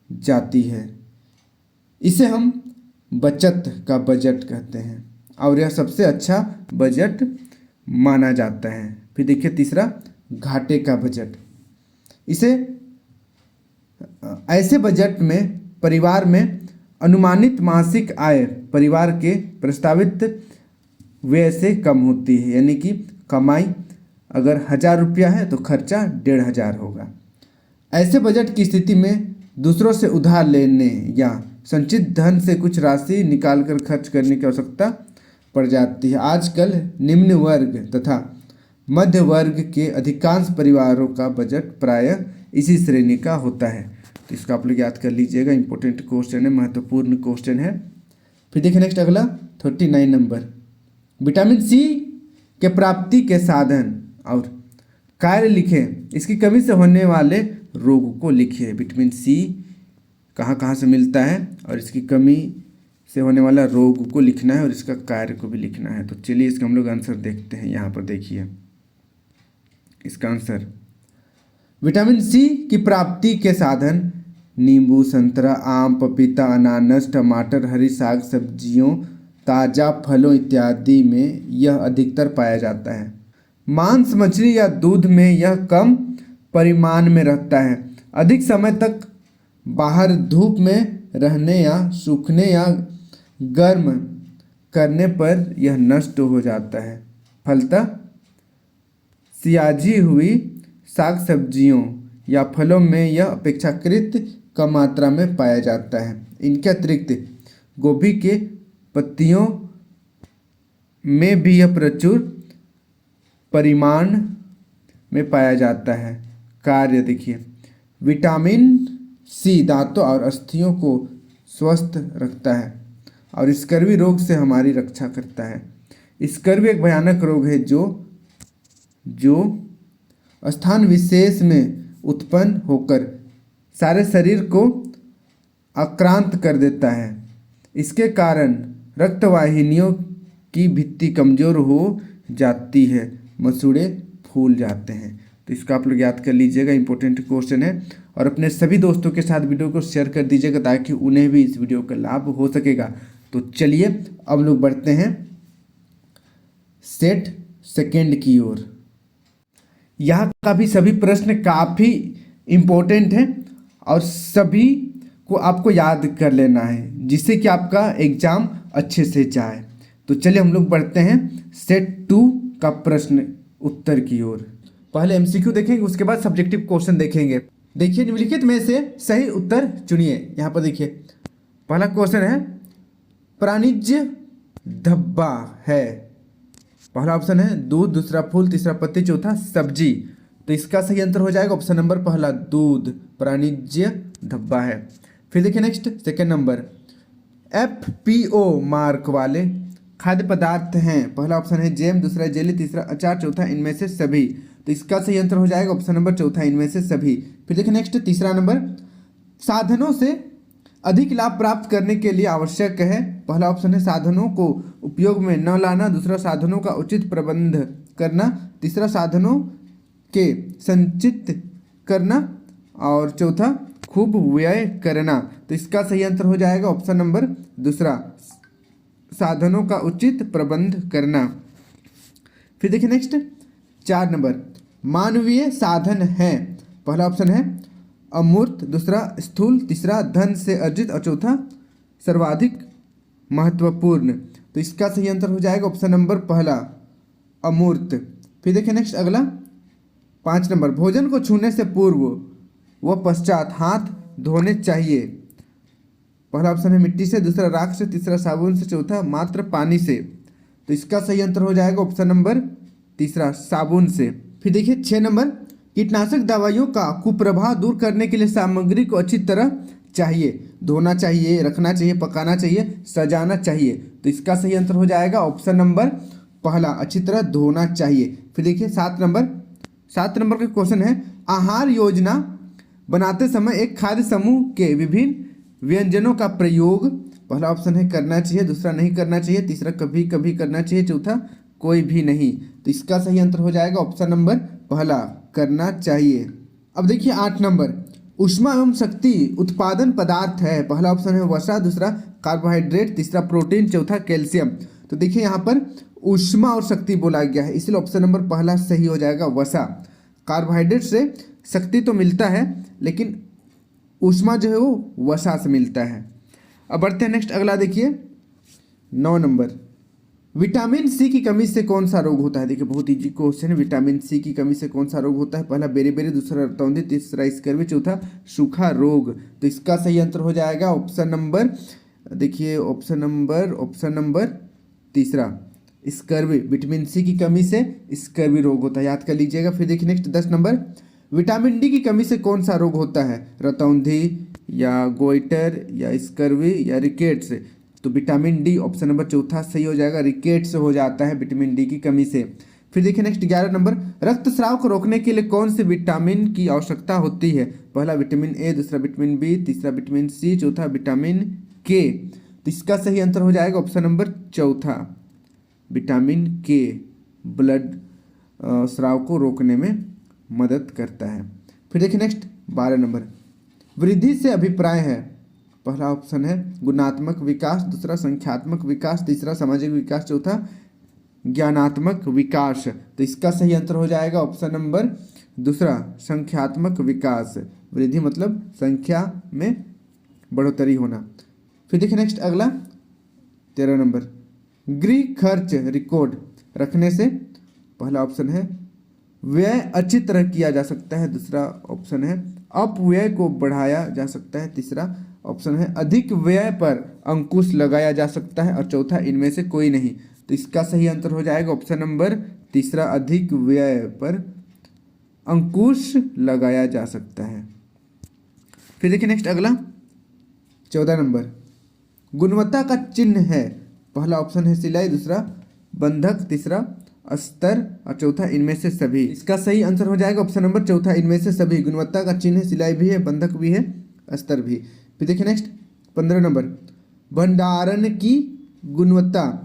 जाती है। इसे हम बचत का बजट कहते हैं और यह सबसे अच्छा बजट माना जाता है। फिर देखिए तीसरा, घाटे का बजट। इसे ऐसे बजट में परिवार में अनुमानित मासिक आय परिवार के प्रस्तावित व्यय से कम होती है, यानी कि कमाई अगर 1000 रुपया है तो खर्चा 1500 होगा। ऐसे बजट की स्थिति में दूसरों से उधार लेने या संचित धन से कुछ राशि निकालकर खर्च करने की आवश्यकता पड़ जाती है। आजकल निम्न वर्ग तथा मध्य वर्ग के अधिकांश परिवारों का बजट प्रायः इसी श्रेणी का होता है। तो इसको आप लोग याद कर लीजिएगा, इंपॉर्टेंट क्वेश्चन है, महत्वपूर्ण क्वेश्चन है। फिर देखिए नेक्स्ट अगला 39 नंबर, विटामिन सी के प्राप्ति के साधन और कार्य लिखें। इसकी कमी से होने वाले रोग को लिखिए। विटामिन सी कहाँ कहाँ से मिलता है और इसकी कमी से होने वाला रोग को लिखना है और इसका कार्य को भी लिखना है। तो चलिए इसका हम लोग आंसर देखते हैं। यहाँ पर देखिए इसका आंसर, विटामिन सी की प्राप्ति के साधन नींबू, संतरा, आम, पपीता, अनानास, टमाटर, हरी साग सब्जियों, ताज़ा फलों इत्यादि में यह अधिकतर पाया जाता है। मांस, मछली या दूध में यह कम परिमाण में रहता है। अधिक समय तक बाहर धूप में रहने या सूखने या गर्म करने पर यह नष्ट हो जाता है। फलतः सियाजी हुई साग सब्जियों या फलों में यह अपेक्षाकृत कम मात्रा में पाया जाता है। इनके अतिरिक्त गोभी के पत्तियों में भी यह प्रचुर परिमाण में पाया जाता है। कार्य देखिए, विटामिन सी दांतों और अस्थियों को स्वस्थ रखता है और स्कर्वी रोग से हमारी रक्षा करता है। स्कर्वी एक भयानक रोग है जो स्थान विशेष में उत्पन्न होकर सारे शरीर को आक्रांत कर देता है। इसके कारण रक्तवाहिनियों की भित्ति कमजोर हो जाती है, मसूड़े फूल जाते हैं। तो इसको आप लोग याद कर लीजिएगा, इंपॉर्टेंट क्वेश्चन है। और अपने सभी दोस्तों के साथ वीडियो को शेयर कर दीजिएगा ताकि उन्हें भी इस वीडियो का लाभ हो सकेगा। तो चलिए अब लोग बढ़ते हैं सेट सेकेंड की ओर। यहाँ का भी सभी प्रश्न काफ़ी इम्पोर्टेंट हैं और सभी को आपको याद कर लेना है जिससे कि आपका एग्जाम अच्छे से जाए। तो चलिए हम लोग बढ़ते हैं सेट 2 का प्रश्न उत्तर की ओर। पहले एमसीक्यू देखेंगे, उसके बाद सब्जेक्टिव क्वेश्चन देखेंगे। देखिए निम्नलिखित में से सही उत्तर चुनिए। यहाँ पर देखिए पहला क्वेश्चन है प्राणिज्य धब्बा है। पहला ऑप्शन है दूध, दूसरा फूल, तीसरा पत्ती, चौथा सब्जी। तो इसका सही आंसर हो जाएगा ऑप्शन नंबर पहला, दूध, प्राणिज्य धब्बा है। फिर देखिए next second number, FPO mark वाले खाद्य पदार्थ हैं। पहला ऑप्शन है जैम, दूसरा जेली, तीसरा अचार, चौथा इनमें से सभी। तो इसका सही आंसर हो जाएगा ऑप्शन नंबर चौथा, इनमें से सभी। फिर देखिए नेक्स्ट तीसरा नंबर, साधनों से अधिक लाभ प्राप्त करने के लिए आवश्यक है। पहला ऑप्शन है साधनों को उपयोग में न लाना, दूसरा साधनों का उचित प्रबंध करना, तीसरा साधनों के संचित करना और चौथा खूब व्यय करना। तो इसका सही आंसर हो जाएगा ऑप्शन नंबर दूसरा, साधनों का उचित प्रबंध करना। फिर देखिए नेक्स्ट 4 नंबर, मानवीय साधन है। पहला ऑप्शन है अमूर्त, दूसरा स्थूल, तीसरा धन से अर्जित और चौथा सर्वाधिक महत्वपूर्ण। तो इसका सही आंसर हो जाएगा ऑप्शन नंबर पहला, अमूर्त। फिर देखिए नेक्स्ट अगला 5 नंबर, भोजन को छूने से पूर्व व पश्चात हाथ धोने चाहिए। पहला ऑप्शन है मिट्टी से, दूसरा राख से, तीसरा साबुन से, चौथा मात्र पानी से। तो इसका सही आंसर हो जाएगा ऑप्शन नंबर तीसरा, साबुन से। फिर देखिए 6 नंबर, कीटनाशक दवाइयों का कुप्रभाव दूर करने के लिए सामग्री को अच्छी तरह चाहिए। धोना चाहिए, रखना चाहिए, पकाना चाहिए, सजाना चाहिए। तो इसका सही आंसर हो जाएगा ऑप्शन नंबर पहला, अच्छी तरह धोना चाहिए। फिर देखिए 7 नंबर का क्वेश्चन है, आहार योजना बनाते समय एक खाद्य समूह के विभिन्न व्यंजनों का प्रयोग, पहला ऑप्शन है करना चाहिए, दूसरा नहीं करना चाहिए, तीसरा कभी कभी करना चाहिए, चौथा कोई भी नहीं। तो इसका सही आंसर हो जाएगा ऑप्शन नंबर पहला, करना चाहिए। अब देखिए 8 नंबर, ऊष्मा एवं शक्ति उत्पादन पदार्थ है, पहला ऑप्शन है वसा, दूसरा कार्बोहाइड्रेट, तीसरा प्रोटीन, चौथा कैल्शियम। तो देखिए यहाँ पर ऊष्मा और शक्ति बोला गया है, इसलिए ऑप्शन नंबर पहला सही हो जाएगा वसा। कार्बोहाइड्रेट से शक्ति तो मिलता है, लेकिन ऊष्मा जो है वो वसा से मिलता है। अब बढ़ते हैं नेक्स्ट, अगला देखिए 9 नंबर, विटामिन सी की कमी से कौन सा रोग होता है। देखिए बहुत इजी क्वेश्चन है, विटामिन सी की कमी से कौन सा रोग होता है, पहला बेरी, दूसरा रतौंधी, तीसरा स्कर्वी, चौथा सूखा रोग। तो इसका सही आंसर हो जाएगा ऑप्शन नंबर, देखिए ऑप्शन नंबर तीसरा, स्कर्वी। विटामिन सी की कमी से स्कर्वी रोग होता है, याद कर लीजिएगा। फिर देखिए नेक्स्ट 10 नंबर, विटामिन डी की कमी से कौन सा रोग होता है, रतौंधी या गोइटर या स्कर्वी या रिकेट्स। तो विटामिन डी ऑप्शन नंबर चौथा सही हो जाएगा, रिकेट्स हो जाता है विटामिन डी की कमी से। फिर देखिए नेक्स्ट 11 नंबर, रक्तस्राव को रोकने के लिए कौन से विटामिन की आवश्यकता होती है, पहला विटामिन ए, दूसरा विटामिन बी, तीसरा विटामिन सी, चौथा विटामिन के। तो इसका सही आंसर हो जाएगा ऑप्शन नंबर चौथा, विटामिन के ब्लड स्राव को रोकने में मदद करता है। फिर देखिए नेक्स्ट 12 नंबर, वृद्धि से अभिप्राय है, पहला ऑप्शन है गुणात्मक विकास, दूसरा संख्यात्मक विकास, तीसरा सामाजिक विकास, चौथा ज्ञानात्मक विकास। तो इसका सही आंसर हो जाएगा ऑप्शन नंबर दूसरा, संख्यात्मक विकास। वृद्धि मतलब संख्या में बढ़ोतरी होना। फिर देखिए नेक्स्ट अगला 13 नंबर, गृह खर्च रिकॉर्ड रखने से, पहला ऑप्शन है व्यय अच्छी तरह किया जा सकता है, दूसरा ऑप्शन है अपव्यय को बढ़ाया जा सकता है, तीसरा ऑप्शन है अधिक व्यय पर अंकुश लगाया जा सकता है, और चौथा इनमें से कोई नहीं। तो इसका सही आंसर हो जाएगा ऑप्शन नंबर तीसरा, अधिक व्यय पर अंकुश लगाया जा सकता है। फिर देखिए नेक्स्ट अगला 14 नंबर, गुणवत्ता का चिन्ह है, पहला ऑप्शन है सिलाई, दूसरा बंधक, तीसरा अस्तर और चौथा इनमें से सभी। इसका सही आंसर हो जाएगा ऑप्शन नंबर चौथा, इनमें से सभी। गुणवत्ता का चिन्ह सिलाई भी है, बंधक भी है, अस्तर भी। फिर देखिए नेक्स्ट 15 नंबर, भंडारण की गुणवत्ता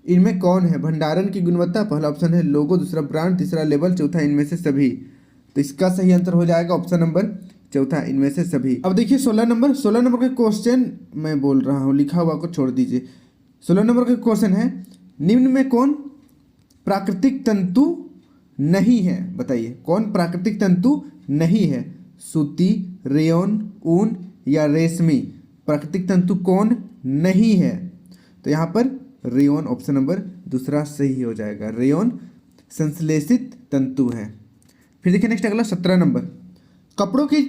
इनमें कौन है, भंडारण की गुणवत्ता, पहला ऑप्शन है लोगो, दूसरा ब्रांड, तीसरा लेबल, चौथा इनमें से सभी। तो इसका सही आंसर हो जाएगा ऑप्शन नंबर चौथा, इनमें से सभी। अब देखिए 16 नंबर के क्वेश्चन मैं बोल रहा हूँ, लिखा हुआ को छोड़ दीजिए। 16 नंबर का क्वेश्चन है, निम्न में कौन प्राकृतिक तंतु नहीं है, बताइए कौन प्राकृतिक तंतु नहीं है, सूती, रेयन, ऊन या रेशमी। प्राकृतिक तंतु कौन नहीं है, तो यहाँ पर रेयन ऑप्शन नंबर दूसरा सही हो जाएगा, रेयन संश्लेषित तंतु है। फिर देखिए नेक्स्ट अगला 17 नंबर, कपड़ों की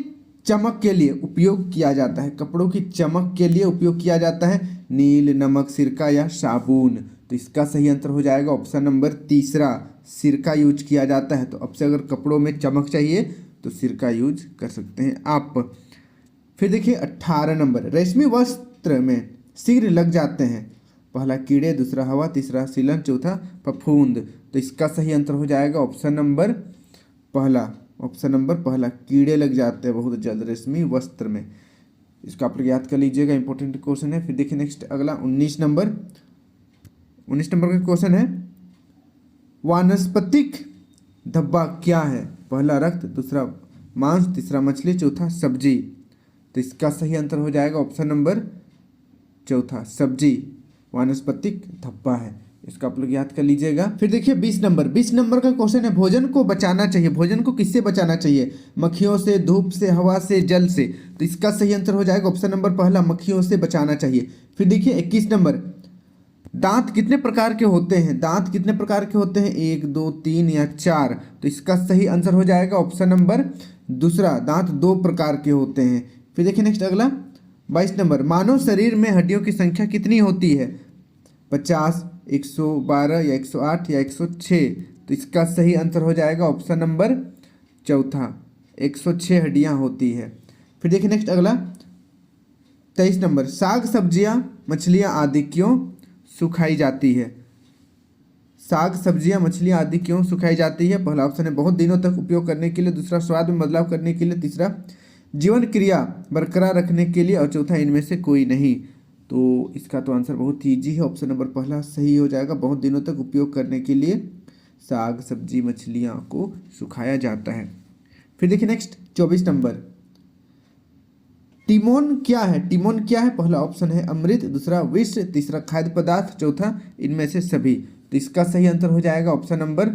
चमक के लिए उपयोग किया जाता है, कपड़ों की चमक के लिए उपयोग किया जाता है नील, नमक, सिरका या साबुन। तो इसका सही आंसर हो जाएगा ऑप्शन नंबर तीसरा, सिरका यूज किया जाता है। तो अब से अगर कपड़ों में चमक चाहिए तो सिरका यूज कर सकते हैं आप। फिर देखिए 18 नंबर, रेशमी वस्त्र में शीघ्र लग जाते हैं, पहला कीड़े, दूसरा हवा, तीसरा सीलन, चौथा फफूंद। तो इसका सही आंसर हो जाएगा ऑप्शन नंबर पहला, कीड़े लग जाते हैं बहुत जल्द रेशमी वस्त्र में। इसका आप लोग याद कर लीजिएगा, इंपॉर्टेंट क्वेश्चन है। फिर देखिए नेक्स्ट अगला 19 नंबर का क्वेश्चन है, वानस्पतिक धब्बा क्या है, पहला रक्त, दूसरा मांस, तीसरा मछली, चौथा सब्जी। तो इसका सही आंसर हो जाएगा ऑप्शन नंबर चौथा, सब्जी वानस्पतिक धब्बा है। इसका आप लोग याद कर लीजिएगा। फिर देखिए 20 नंबर का क्वेश्चन है, भोजन को बचाना चाहिए, भोजन को किससे बचाना चाहिए, मक्खियों से, धूप से, हवा से, जल से। तो इसका सही आंसर हो जाएगा ऑप्शन नंबर पहला, मक्खियों से बचाना चाहिए। फिर देखिए 21 नंबर, दांत कितने प्रकार के होते हैं, दांत कितने प्रकार के होते हैं, 1, 2, 3 या 4। तो इसका सही आंसर हो जाएगा ऑप्शन नंबर दूसरा, दांत 2 प्रकार के होते हैं। फिर देखिए नेक्स्ट अगला 22 नंबर, मानव शरीर में हड्डियों की संख्या कितनी होती है, 50, 112 या 108 या 106। तो इसका सही आंसर हो जाएगा ऑप्शन नंबर चौथा, 106 हड्डियां होती है। फिर देखिए नेक्स्ट अगला 23 नंबर, साग सब्जियां मछलियां आदि क्यों सुखाई जाती है? साग सब्जियां मछलियां आदि क्यों सुखाई जाती है? पहला ऑप्शन है बहुत दिनों तक उपयोग करने के लिए, दूसरा स्वाद में बदलाव करने के लिए, तीसरा जीवन क्रिया बरकरार रखने के लिए, और चौथा इनमें से कोई नहीं। तो इसका तो आंसर बहुत ही ईजी है, ऑप्शन नंबर पहला सही हो जाएगा। बहुत दिनों तक उपयोग करने के लिए साग सब्जी मछलियाँ को सुखाया जाता है। फिर देखिए नेक्स्ट 24 नंबर, टिमोन क्या है? टिमोन क्या है? पहला ऑप्शन है अमृत, दूसरा विष, तीसरा खाद्य पदार्थ, चौथा इनमें से सभी। तो इसका सही आंसर हो जाएगा ऑप्शन नंबर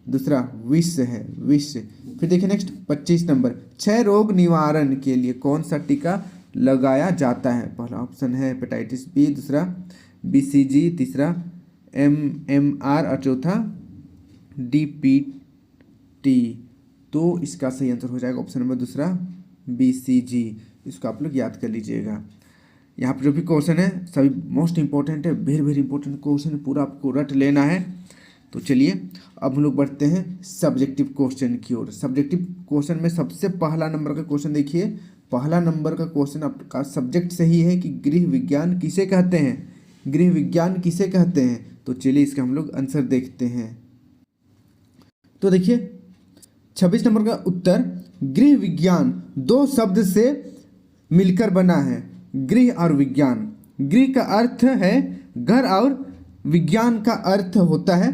दूसरा, विष है, विष। फिर देखिए नेक्स्ट 25 नंबर, क्षय रोग निवारण के लिए कौन सा टीका लगाया जाता है? पहला ऑप्शन है हेपेटाइटिस बी, दूसरा बीसीजी, तीसरा एमएमआर और चौथा डीपीटी। तो इसका सही आंसर हो जाएगा ऑप्शन नंबर दूसरा बीसीजी। इसको आप लोग याद कर लीजिएगा। यहाँ पर जो भी क्वेश्चन है सभी मोस्ट इंपॉर्टेंट है, वेरी वेरी इंपॉर्टेंट क्वेश्चन है, पूरा आपको रट लेना है। तो चलिए अब हम लोग बढ़ते हैं सब्जेक्टिव क्वेश्चन की ओर। सब्जेक्टिव क्वेश्चन में सबसे पहला नंबर का क्वेश्चन देखिए, पहला नंबर का क्वेश्चन आपका सब्जेक्ट से ही है कि गृह विज्ञान किसे कहते हैं? गृह विज्ञान किसे कहते हैं? तो चलिए इसका हम लोग आंसर देखते हैं। तो देखिए 26 नंबर का उत्तर, गृह विज्ञान दो शब्द से मिलकर बना है, गृह और विज्ञान। गृह का अर्थ है घर और विज्ञान का अर्थ होता है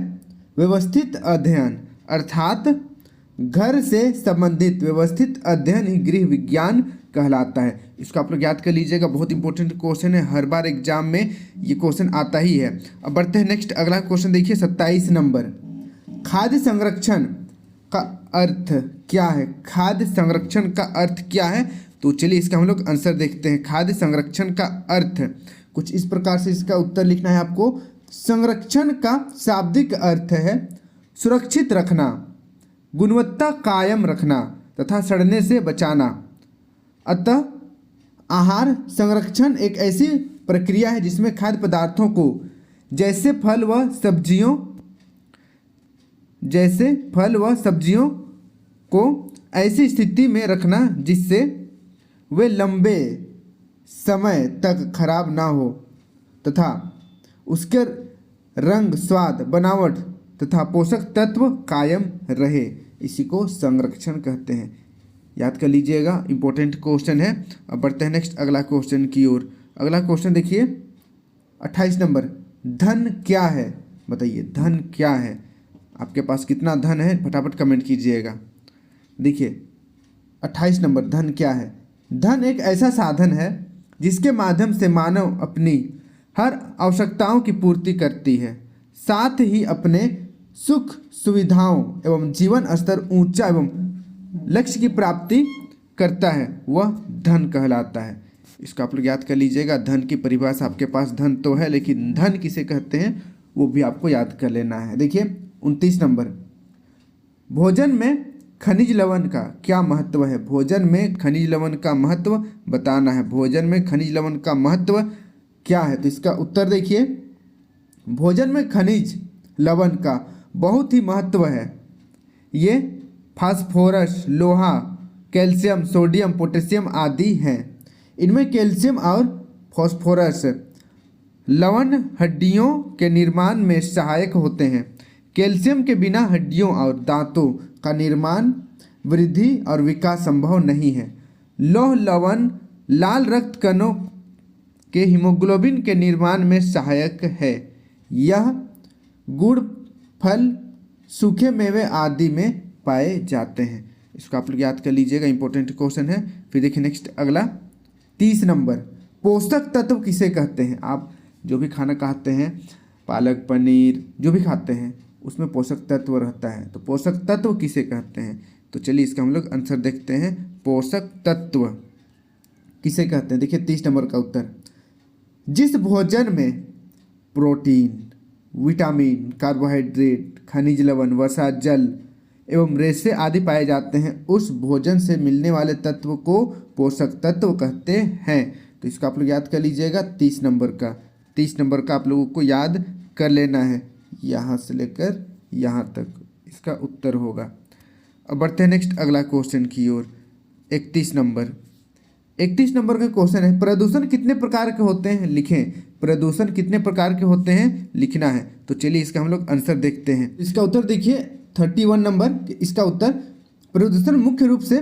व्यवस्थित अध्ययन, अर्थात घर से संबंधित व्यवस्थित अध्ययन ही गृह विज्ञान कहलाता है। इसको आप लोग याद कर लीजिएगा, बहुत इंपॉर्टेंट क्वेश्चन है, हर बार एग्जाम में ये क्वेश्चन आता ही है। अब बढ़ते हैं नेक्स्ट अगला क्वेश्चन देखिए 27 नंबर, खाद्य संरक्षण का अर्थ क्या है? खाद्य संरक्षण का अर्थ क्या है? तो चलिए इसका हम लोग आंसर देखते हैं। खाद्य संरक्षण का अर्थ कुछ इस प्रकार से इसका उत्तर लिखना है आपको। संरक्षण का शाब्दिक अर्थ है सुरक्षित रखना, गुणवत्ता कायम रखना तथा सड़ने से बचाना। अतः आहार संरक्षण एक ऐसी प्रक्रिया है जिसमें खाद्य पदार्थों को जैसे फल व सब्जियों को ऐसी स्थिति में रखना जिससे वे लंबे समय तक खराब ना हो तथा उसके रंग, स्वाद, बनावट तथा पोषक तत्व कायम रहे, इसी को संरक्षण कहते हैं। याद कर लीजिएगा, इंपॉर्टेंट क्वेश्चन है। अब बढ़ते हैं नेक्स्ट अगला क्वेश्चन की ओर। अगला क्वेश्चन देखिए 28 नंबर, धन क्या है? बताइए धन क्या है? आपके पास कितना धन है फटाफट कमेंट कीजिएगा। देखिए 28 नंबर, धन क्या है? धन एक ऐसा साधन है जिसके माध्यम से मानव अपनी हर आवश्यकताओं की पूर्ति करती है, साथ ही अपने सुख सुविधाओं एवं जीवन स्तर ऊंचा एवं लक्ष्य की प्राप्ति करता है, वह धन कहलाता है। इसको आप लोग याद कर लीजिएगा। धन की परिभाषा आपके पास धन तो है, लेकिन धन किसे कहते हैं वो भी आपको याद कर लेना है। देखिए 29 नंबर, भोजन में खनिज लवण का क्या महत्व है? भोजन में खनिज लवण का महत्व बताना है। भोजन में खनिज लवण का महत्व क्या है? तो इसका उत्तर देखिए, भोजन में खनिज लवण का बहुत ही महत्व है। ये फास्फोरस, लोहा, कैल्शियम, सोडियम, पोटेशियम आदि हैं। इनमें कैल्शियम और फास्फोरस लवण हड्डियों के निर्माण में सहायक होते हैं। कैल्शियम के बिना हड्डियों और दांतों का निर्माण, वृद्धि और विकास संभव नहीं है। लौह लवण लाल रक्त कणों के हीमोग्लोबिन के निर्माण में सहायक है। यह गुड़, फल, सूखे मेवे आदि में पाए जाते हैं। इसको आप लोग याद कर लीजिएगा, इंपॉर्टेंट क्वेश्चन है। फिर देखिए नेक्स्ट अगला 30 नंबर, पोषक तत्व किसे कहते हैं? आप जो भी खाना खाते हैं, पालक पनीर जो भी खाते हैं उसमें पोषक तत्व रहता है, तो पोषक तत्व किसे कहते हैं? तो चलिए इसका हम लोग आंसर देखते हैं। पोषक तत्व किसे कहते हैं? देखिए 30 नंबर का उत्तर, जिस भोजन में प्रोटीन, विटामिन, कार्बोहाइड्रेट, खनिज लवण, वसा, जल एवं रेशे आदि पाए जाते हैं, उस भोजन से मिलने वाले तत्व को पोषक तत्व कहते हैं। तो इसको आप लोग याद कर लीजिएगा। 30 नंबर का आप लोगों को याद कर लेना है, यहाँ से लेकर यहाँ तक इसका उत्तर होगा। अब बढ़ते हैं नेक्स्ट अगला क्वेश्चन की ओर। 31 नंबर, 31 नंबर का क्वेश्चन है, प्रदूषण कितने प्रकार के होते हैं लिखें। प्रदूषण कितने प्रकार के होते हैं लिखना है। तो चलिए इसका हम लोग आंसर देखते हैं। इसका उत्तर देखिए 31 नंबर, इसका उत्तर प्रदूषण मुख्य रूप से,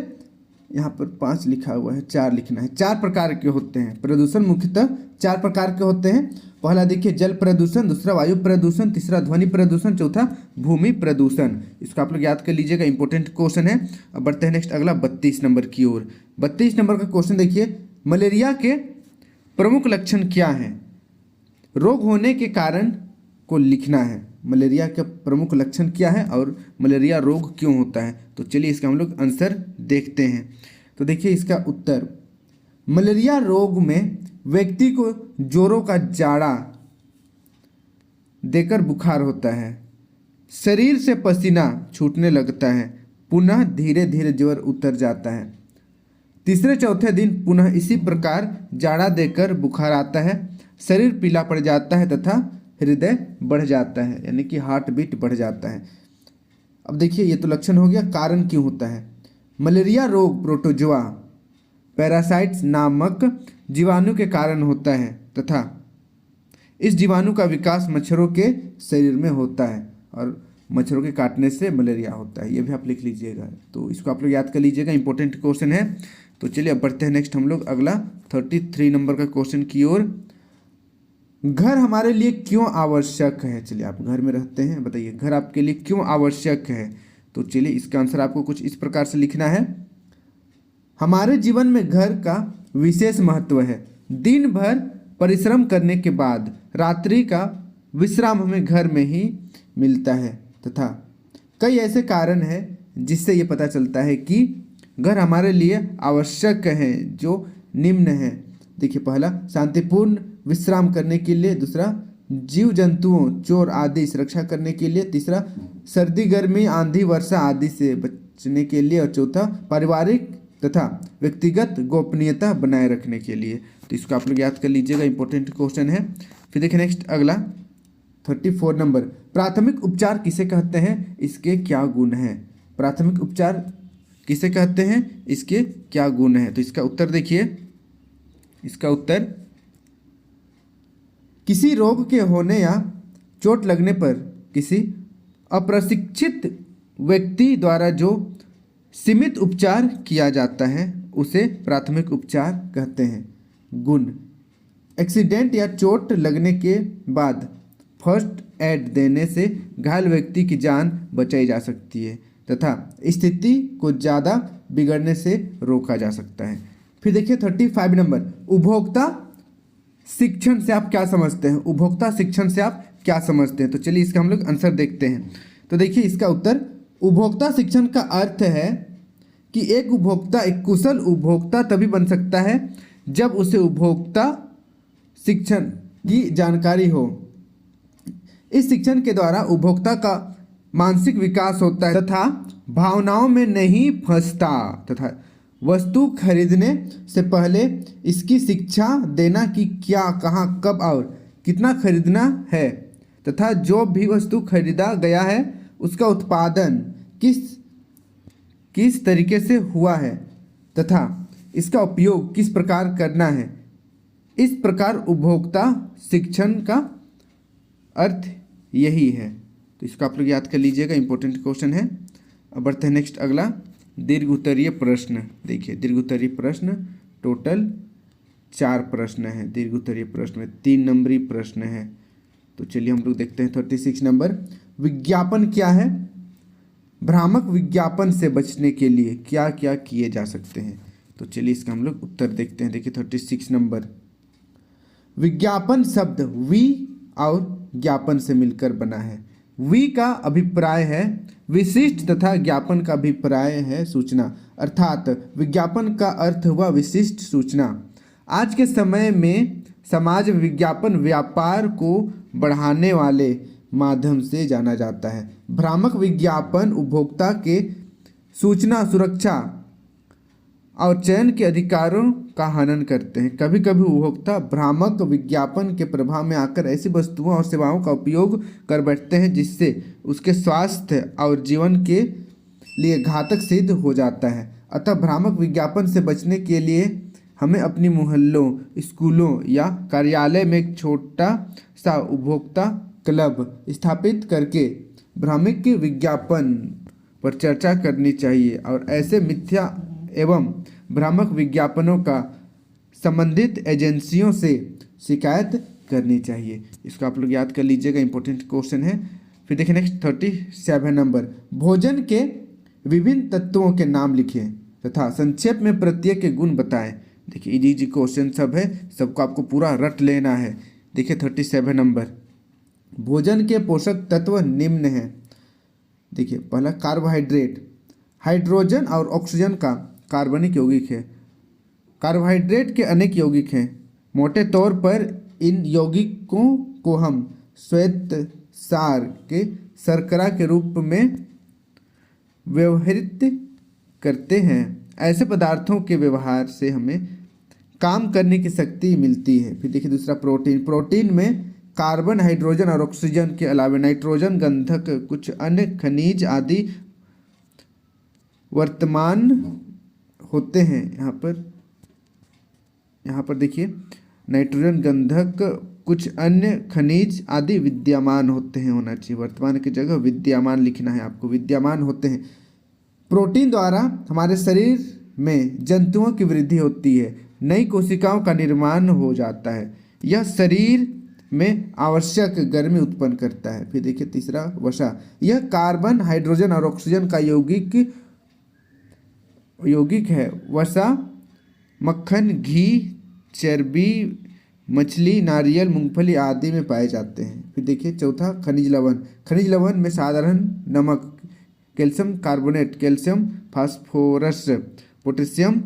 यहाँ पर 5 लिखा हुआ है, 4 लिखना है। 4 प्रकार के होते हैं प्रदूषण, मुख्यतः 4 प्रकार के होते हैं। पहला देखिए जल प्रदूषण, दूसरा वायु प्रदूषण, तीसरा ध्वनि प्रदूषण, चौथा भूमि प्रदूषण। इसको आप लोग याद कर लीजिएगा, इंपॉर्टेंट क्वेश्चन है। अब बढ़ते हैं नेक्स्ट अगला 32 नंबर की ओर। 32 नंबर का क्वेश्चन देखिए, मलेरिया के प्रमुख लक्षण क्या हैं। रोग होने के कारण को लिखना है। मलेरिया का प्रमुख लक्षण क्या है और मलेरिया रोग क्यों होता है। तो चलिए इसका हम लोग आंसर देखते हैं। तो देखिए इसका उत्तर, मलेरिया रोग में व्यक्ति को जोरों का जाड़ा देकर बुखार होता है, शरीर से पसीना छूटने लगता है, पुनः धीरे धीरे ज्वर उतर जाता है, तीसरे चौथे दिन पुनः इसी प्रकार जाड़ा देकर बुखार आता है, शरीर पीला पड़ जाता है तथा हृदय बढ़ जाता है, यानी कि हार्ट बीट बढ़ जाता है। अब देखिए ये तो लक्षण हो गया। कारण क्यों होता है। मलेरिया रोग प्रोटोजोआ पैरासाइट्स नामक जीवाणु के कारण होता है तथा इस जीवाणु का विकास मच्छरों के शरीर में होता है और मच्छरों के काटने से मलेरिया होता है। ये भी आप लिख लीजिएगा, तो इसको आप लोग याद कर लीजिएगा, इंपॉर्टेंट क्वेश्चन है। तो चलिए अब बढ़ते हैं नेक्स्ट हम लोग अगला 33 नंबर का क्वेश्चन की ओर। घर हमारे लिए क्यों आवश्यक है। चलिए आप घर में रहते हैं, बताइए घर आपके लिए क्यों आवश्यक है। तो चलिए इसका आंसर आपको कुछ इस प्रकार से लिखना है। हमारे जीवन में घर का विशेष महत्व है। दिन भर परिश्रम करने के बाद रात्रि का विश्राम हमें घर में ही मिलता है तथा कई ऐसे कारण हैं जिससे ये पता चलता है कि घर हमारे लिए आवश्यक है, जो निम्न है। देखिए पहला, शांतिपूर्ण विश्राम करने के लिए, दूसरा जीव जंतुओं चोर आदि से रक्षा करने के लिए, तीसरा सर्दी गर्मी आंधी वर्षा आदि से बचने के लिए, और चौथा पारिवारिक तथा व्यक्तिगत गोपनीयता बनाए रखने के लिए। तो इसको आप लोग याद कर लीजिएगा, इंपॉर्टेंट क्वेश्चन है। फिर देखिए नेक्स्ट अगला 34 नंबर, प्राथमिक उपचार किसे कहते हैं, इसके क्या गुण हैं। प्राथमिक उपचार किसे कहते हैं, इसके क्या गुण हैं। तो इसका उत्तर देखिए, इसका उत्तर किसी रोग के होने या चोट लगने पर किसी अप्रशिक्षित व्यक्ति द्वारा जो सीमित उपचार किया जाता है उसे प्राथमिक उपचार कहते हैं। गुण, एक्सीडेंट या चोट लगने के बाद फर्स्ट एड देने से घायल व्यक्ति की जान बचाई जा सकती है तथा स्थिति को ज़्यादा बिगड़ने से रोका जा सकता है। फिर देखिए 35 नंबर, उपभोक्ता शिक्षण से आप क्या समझते हैं। उपभोक्ता शिक्षण से आप क्या समझते हैं। तो चलिए इसका हम लोग आंसर देखते हैं। तो देखिए इसका उत्तर, उपभोक्ता शिक्षण का अर्थ है कि एक उपभोक्ता एक कुशल उपभोक्ता तभी बन सकता है जब उसे उपभोक्ता शिक्षण की जानकारी हो। इस शिक्षण के द्वारा उपभोक्ता का मानसिक विकास होता है तथा भावनाओं में नहीं फंसता तथा वस्तु खरीदने से पहले इसकी शिक्षा देना कि क्या, कहाँ, कब और कितना खरीदना है तथा जो भी वस्तु खरीदा गया है उसका उत्पादन किस तरीके से हुआ है तथा इसका उपयोग किस प्रकार करना है। इस प्रकार उपभोक्ता शिक्षण का अर्थ यही है। तो इसको आप लोग याद कर लीजिएगा, इंपॉर्टेंट क्वेश्चन है। अब बढ़ते हैं नेक्स्ट अगला, दीर्घ उत्तरीय प्रश्न। देखिए दीर्घ उत्तरीय प्रश्न टोटल 4 प्रश्न है। दीर्घ उत्तरीय प्रश्न में 3 नंबरी प्रश्न है। तो चलिए हम लोग देखते हैं 36 नंबर, विज्ञापन क्या है। भ्रामक विज्ञापन से बचने के लिए क्या क्या किए जा सकते हैं। तो चलिए इसका हम लोग उत्तर देखते हैं। देखिए 36 नंबर, विज्ञापन शब्द वी और ज्ञापन से मिलकर बना है। वी का अभिप्राय है विशिष्ट तथा ज्ञापन का अभिप्राय है सूचना, अर्थात विज्ञापन का अर्थ हुआ विशिष्ट सूचना। आज के समय में समाज में विज्ञापन व्यापार को बढ़ाने वाले माध्यम से जाना जाता है। भ्रामक विज्ञापन उपभोक्ता के सूचना सुरक्षा और चयन के अधिकारों का हनन करते हैं। कभी कभी उपभोक्ता भ्रामक विज्ञापन के प्रभाव में आकर ऐसी वस्तुओं और सेवाओं का उपयोग कर बैठते हैं जिससे उसके स्वास्थ्य और जीवन के लिए घातक सिद्ध हो जाता है। अतः भ्रामक विज्ञापन से बचने के लिए हमें अपनी मोहल्लों, स्कूलों या कार्यालय में एक छोटा सा उपभोक्ता क्लब स्थापित करके भ्रामक विज्ञापन पर चर्चा करनी चाहिए और ऐसे मिथ्या एवं भ्रामक विज्ञापनों का संबंधित एजेंसियों से शिकायत करनी चाहिए। इसको आप लोग याद कर लीजिएगा, इंपॉर्टेंट क्वेश्चन है। फिर देखिए नेक्स्ट 37 नंबर, भोजन के विभिन्न तत्वों के नाम लिखें तथा संक्षेप में प्रत्येक के गुण बताएं। देखिए इजी क्वेश्चन सब है, सबको आपको पूरा रट लेना है। देखिए 37 नंबर, भोजन के पोषक तत्व निम्न हैं। देखिए पहला कार्बोहाइड्रेट, हाइड्रोजन और ऑक्सीजन का कार्बनिक यौगिक है। कार्बोहाइड्रेट के अनेक यौगिक हैं। मोटे तौर पर इन यौगिकों को हम श्वेत सार के शर्करा के रूप में व्यवहृत करते हैं। ऐसे पदार्थों के व्यवहार से हमें काम करने की शक्ति मिलती है। फिर देखिए दूसरा प्रोटीन, प्रोटीन में कार्बन, हाइड्रोजन और ऑक्सीजन के अलावा नाइट्रोजन, गंधक, कुछ अन्य खनिज आदि वर्तमान होते हैं। यहाँ पर देखिए नाइट्रोजन, गंधक, कुछ अन्य खनिज आदि विद्यमान होते हैं, होना चाहिए, वर्तमान की जगह विद्यमान लिखना है आपको, विद्यमान होते हैं। प्रोटीन द्वारा हमारे शरीर में जंतुओं की वृद्धि होती है, नई कोशिकाओं का निर्माण हो जाता है, यह शरीर में आवश्यक गर्मी उत्पन्न करता है। फिर देखिए तीसरा वसा, यह कार्बन, हाइड्रोजन और ऑक्सीजन का यौगिक है। वसा मक्खन, घी, चर्बी, मछली, नारियल, मूंगफली आदि में पाए जाते हैं। फिर देखिए चौथा खनिज लवण, खनिज लवण में साधारण नमक, calcium carbonate, calcium phosphorus, potassium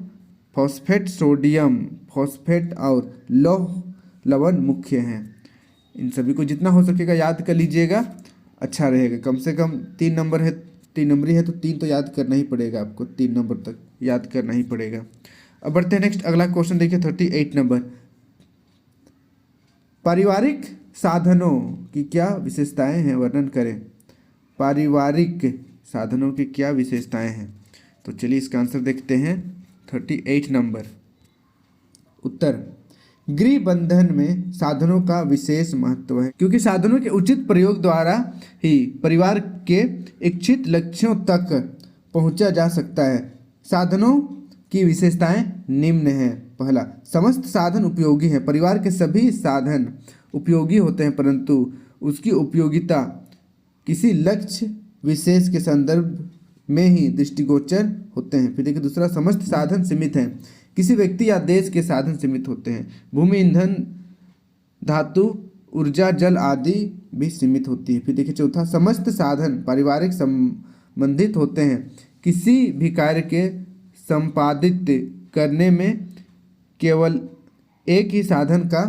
phosphate, sodium phosphate और लौह लवण मुख्य हैं। इन सभी को जितना हो सकेगा याद कर लीजिएगा, अच्छा रहेगा। कम से कम 3 नंबर है, 3 नंबरी है तो 3 तो याद करना ही पड़ेगा आपको, 3 नंबर तक याद करना ही पड़ेगा। अब बढ़ते हैं नेक्स्ट अगला क्वेश्चन देखिए 38 नंबर, पारिवारिक साधनों की क्या विशेषताएं हैं, वर्णन करें। पारिवारिक साधनों की क्या विशेषताएं हैं, तो चलिए इसका आंसर देखते हैं। 38 नंबर उत्तर, गृह बंधन में साधनों का विशेष महत्व है, क्योंकि साधनों के उचित प्रयोग द्वारा ही परिवार के इच्छित लक्ष्यों तक पहुंचा जा सकता है। साधनों की विशेषताएं निम्न हैं। पहला, समस्त साधन उपयोगी हैं। परिवार के सभी साधन उपयोगी होते हैं, परंतु उसकी उपयोगिता किसी लक्ष्य विशेष के संदर्भ में ही दृष्टिगोचर होते हैं। फिर देखिए दूसरा, समस्त साधन सीमित हैं। किसी व्यक्ति या देश के साधन सीमित होते हैं। भूमि, ईंधन, धातु, ऊर्जा, जल आदि भी सीमित होती है। फिर देखिए चौथा, समस्त साधन पारिवारिक संबंधित होते हैं। किसी भी कार्य के संपादित करने में केवल एक ही साधन का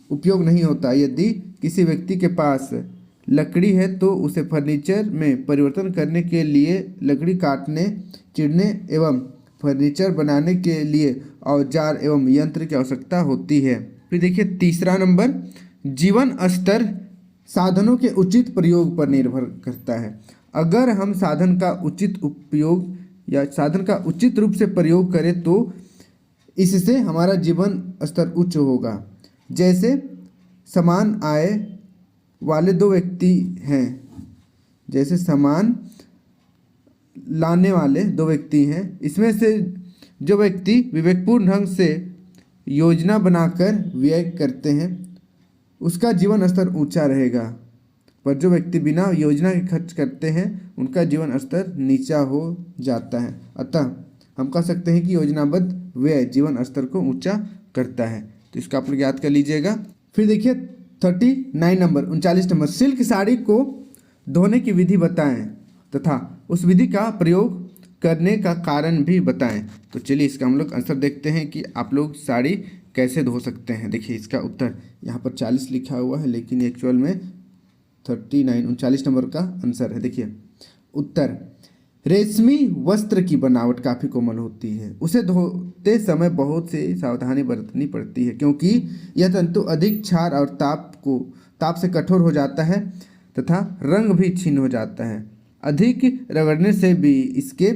उपयोग नहीं होता। यदि किसी व्यक्ति के पास लकड़ी है तो उसे फर्नीचर में परिवर्तन करने के लिए लकड़ी काटने, चिरने एवं फर्नीचर बनाने के लिए औजार एवं यंत्र की आवश्यकता होती है। फिर देखिए तीसरा नंबर, जीवन स्तर साधनों के उचित प्रयोग पर निर्भर करता है। अगर हम साधन का उचित उपयोग या साधन का उचित रूप से प्रयोग करें तो इससे हमारा जीवन स्तर उच्च होगा। जैसे समान आय वाले 2 व्यक्ति हैं, जैसे समान लाने वाले 2 व्यक्ति हैं, इसमें से जो व्यक्ति विवेकपूर्ण ढंग से योजना बनाकर व्यय करते हैं उसका जीवन स्तर ऊंचा रहेगा, पर जो व्यक्ति बिना योजना के खर्च करते हैं उनका जीवन स्तर नीचा हो जाता है। अतः हम कह सकते हैं कि योजनाबद्ध व्यय जीवन स्तर को ऊंचा करता है। तो इसका आप लोग याद कर लीजिएगा। फिर देखिए 39 नंबर 39 नंबर, सिल्क साड़ी को धोने की विधि बताएं तथा उस विधि का प्रयोग करने का कारण भी बताएं। तो चलिए इसका हम लोग आंसर देखते हैं कि आप लोग साड़ी कैसे धो सकते हैं। देखिए इसका उत्तर यहाँ पर 40 लिखा हुआ है, लेकिन एक्चुअल में 39 नंबर का आंसर है। देखिए उत्तर, रेशमी वस्त्र की बनावट काफ़ी कोमल होती है। उसे धोते समय बहुत सी सावधानी बरतनी पड़ती है, क्योंकि यह तंतु अधिक क्षार और ताप से कठोर हो जाता है तथा रंग भी क्षीण हो जाता है। अधिक रगड़ने से भी इसके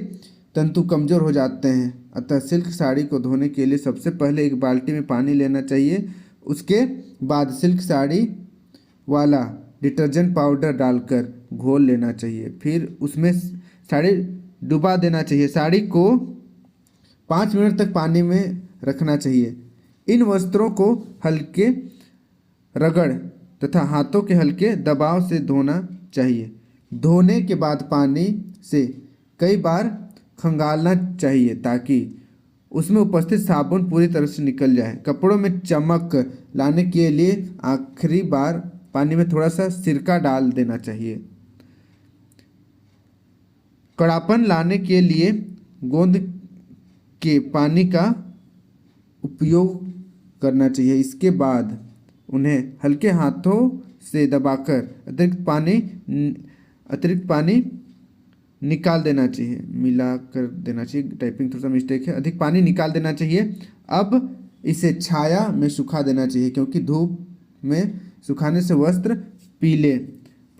तंतु कमज़ोर हो जाते हैं, अतः सिल्क साड़ी को धोने के लिए सबसे पहले एक बाल्टी में पानी लेना चाहिए। उसके बाद सिल्क साड़ी वाला डिटर्जेंट पाउडर डालकर घोल लेना चाहिए। फिर उसमें साड़ी डुबा देना चाहिए। साड़ी को 5 मिनट तक पानी में रखना चाहिए। इन वस्त्रों को हल्के रगड़ तथा हाथों के हल्के दबाव से धोना चाहिए। धोने के बाद पानी से कई बार खंगालना चाहिए ताकि उसमें उपस्थित साबुन पूरी तरह से निकल जाए। कपड़ों में चमक लाने के लिए आखिरी बार पानी में थोड़ा सा सिरका डाल देना चाहिए। कड़ापन लाने के लिए गोंद के पानी का उपयोग करना चाहिए। इसके बाद उन्हें हल्के हाथों से दबाकर अतिरिक्त पानी निकाल देना चाहिए, मिला कर देना चाहिए। टाइपिंग थोड़ा सा मिस्टेक है। अधिक पानी निकाल देना चाहिए। अब इसे छाया में सुखा देना चाहिए क्योंकि धूप में सुखाने से वस्त्र पीले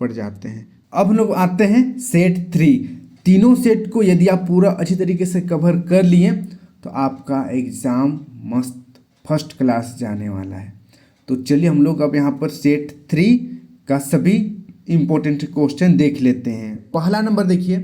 पड़ जाते हैं। अब हम लोग आते हैं सेट 3। तीनों सेट को यदि आप पूरा अच्छी तरीके से कवर कर लिए तो आपका एग्ज़ाम मस्त फर्स्ट क्लास जाने वाला है। तो चलिए हम लोग अब यहाँ पर सेट 3 का सभी इम्पोर्टेंट क्वेश्चन देख लेते हैं। पहला नंबर देखिए,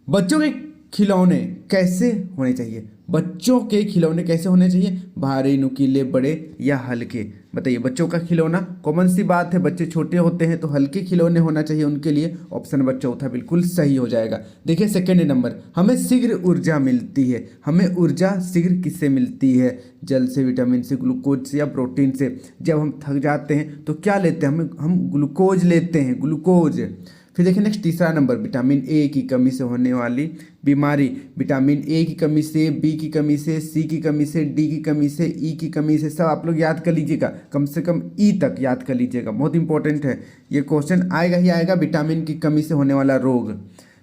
बच्चों के खिलौने कैसे होने चाहिए? बच्चों के खिलौने कैसे होने चाहिए? भारी, नुकीले, बड़े या हल्के? बताइए। बच्चों का खिलौना कॉमन सी बात है, बच्चे छोटे होते हैं तो हल्के खिलौने होना चाहिए उनके लिए। ऑप्शन नंबर चौथा बिल्कुल सही हो जाएगा। देखिए सेकेंड नंबर, हमें शीघ्र ऊर्जा मिलती है। हमें ऊर्जा शीघ्र किससे मिलती है? जल से, विटामिन से, ग्लूकोज से या प्रोटीन से। जब हम थक जाते हैं तो क्या लेते हैं? हम ग्लूकोज लेते हैं, ग्लूकोज। फिर देखिए नेक्स्ट तीसरा नंबर, विटामिन ए की कमी से होने वाली बीमारी। विटामिन ए की कमी से, बी की कमी से, सी की कमी से, डी की कमी से, ई की कमी से। सब आप लोग याद कर लीजिएगा, कम से कम ई तक याद कर लीजिएगा, बहुत इंपॉर्टेंट है ये क्वेश्चन आएगा ही आएगा। विटामिन की कमी से होने वाला रोग,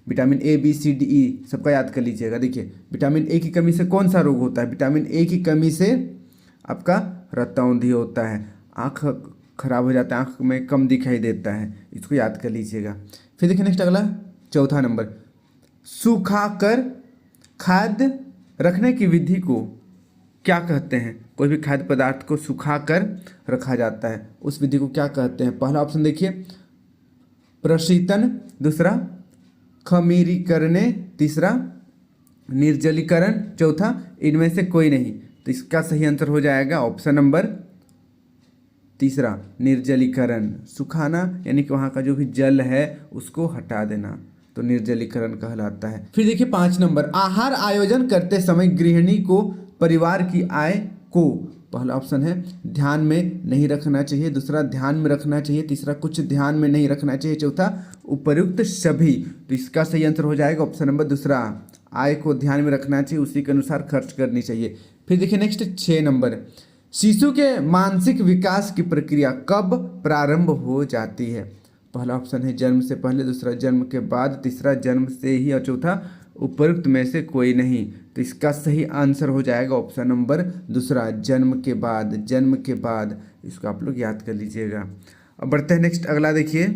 vitamin A, B, C, D, E सबका याद कर लीजिएगा। देखिए विटामिन ए की कमी से कौन सा रोग होता है? विटामिन ए की कमी से आपका रतौंधी होता है, आँख खराब हो जाता है, आँख में कम दिखाई देता है, इसको याद कर लीजिएगा। फिर देखिए नेक्स्ट अगला चौथा नंबर, सुखाकर खाद्य रखने की विधि को क्या कहते हैं? कोई भी खाद्य पदार्थ को सुखाकर रखा जाता है, उस विधि को क्या कहते हैं? पहला ऑप्शन देखिए प्रशीतन, दूसरा खमीरीकरण, तीसरा निर्जलीकरण, चौथा इनमें से कोई नहीं। तो इसका सही आंसर हो जाएगा ऑप्शन नंबर तीसरा, निर्जलीकरण। सुखाना यानी कि वहाँ का जो भी जल है उसको हटा देना, तो निर्जलीकरण कहलाता है। फिर देखिए 5 नंबर, आहार आयोजन करते समय गृहिणी को परिवार की आय को, पहला ऑप्शन है ध्यान में नहीं रखना चाहिए, दूसरा ध्यान में रखना चाहिए, तीसरा कुछ ध्यान में नहीं रखना चाहिए, चौथा उपर्युक्त सभी। तो इसका सही आंसर हो जाएगा ऑप्शन नंबर दूसरा, आय को ध्यान में रखना चाहिए, उसी के अनुसार खर्च करनी चाहिए। फिर देखिए नेक्स्ट 6 नंबर, शिशु के मानसिक विकास की प्रक्रिया कब प्रारंभ हो जाती है? पहला ऑप्शन है जन्म से पहले, दूसरा जन्म के बाद, तीसरा जन्म से ही और चौथा उपयुक्त में से कोई नहीं। तो इसका सही आंसर हो जाएगा ऑप्शन नंबर दूसरा, जन्म के बाद, जन्म के बाद। इसको आप लोग याद कर लीजिएगा। अब बढ़ते हैं नेक्स्ट अगला देखिए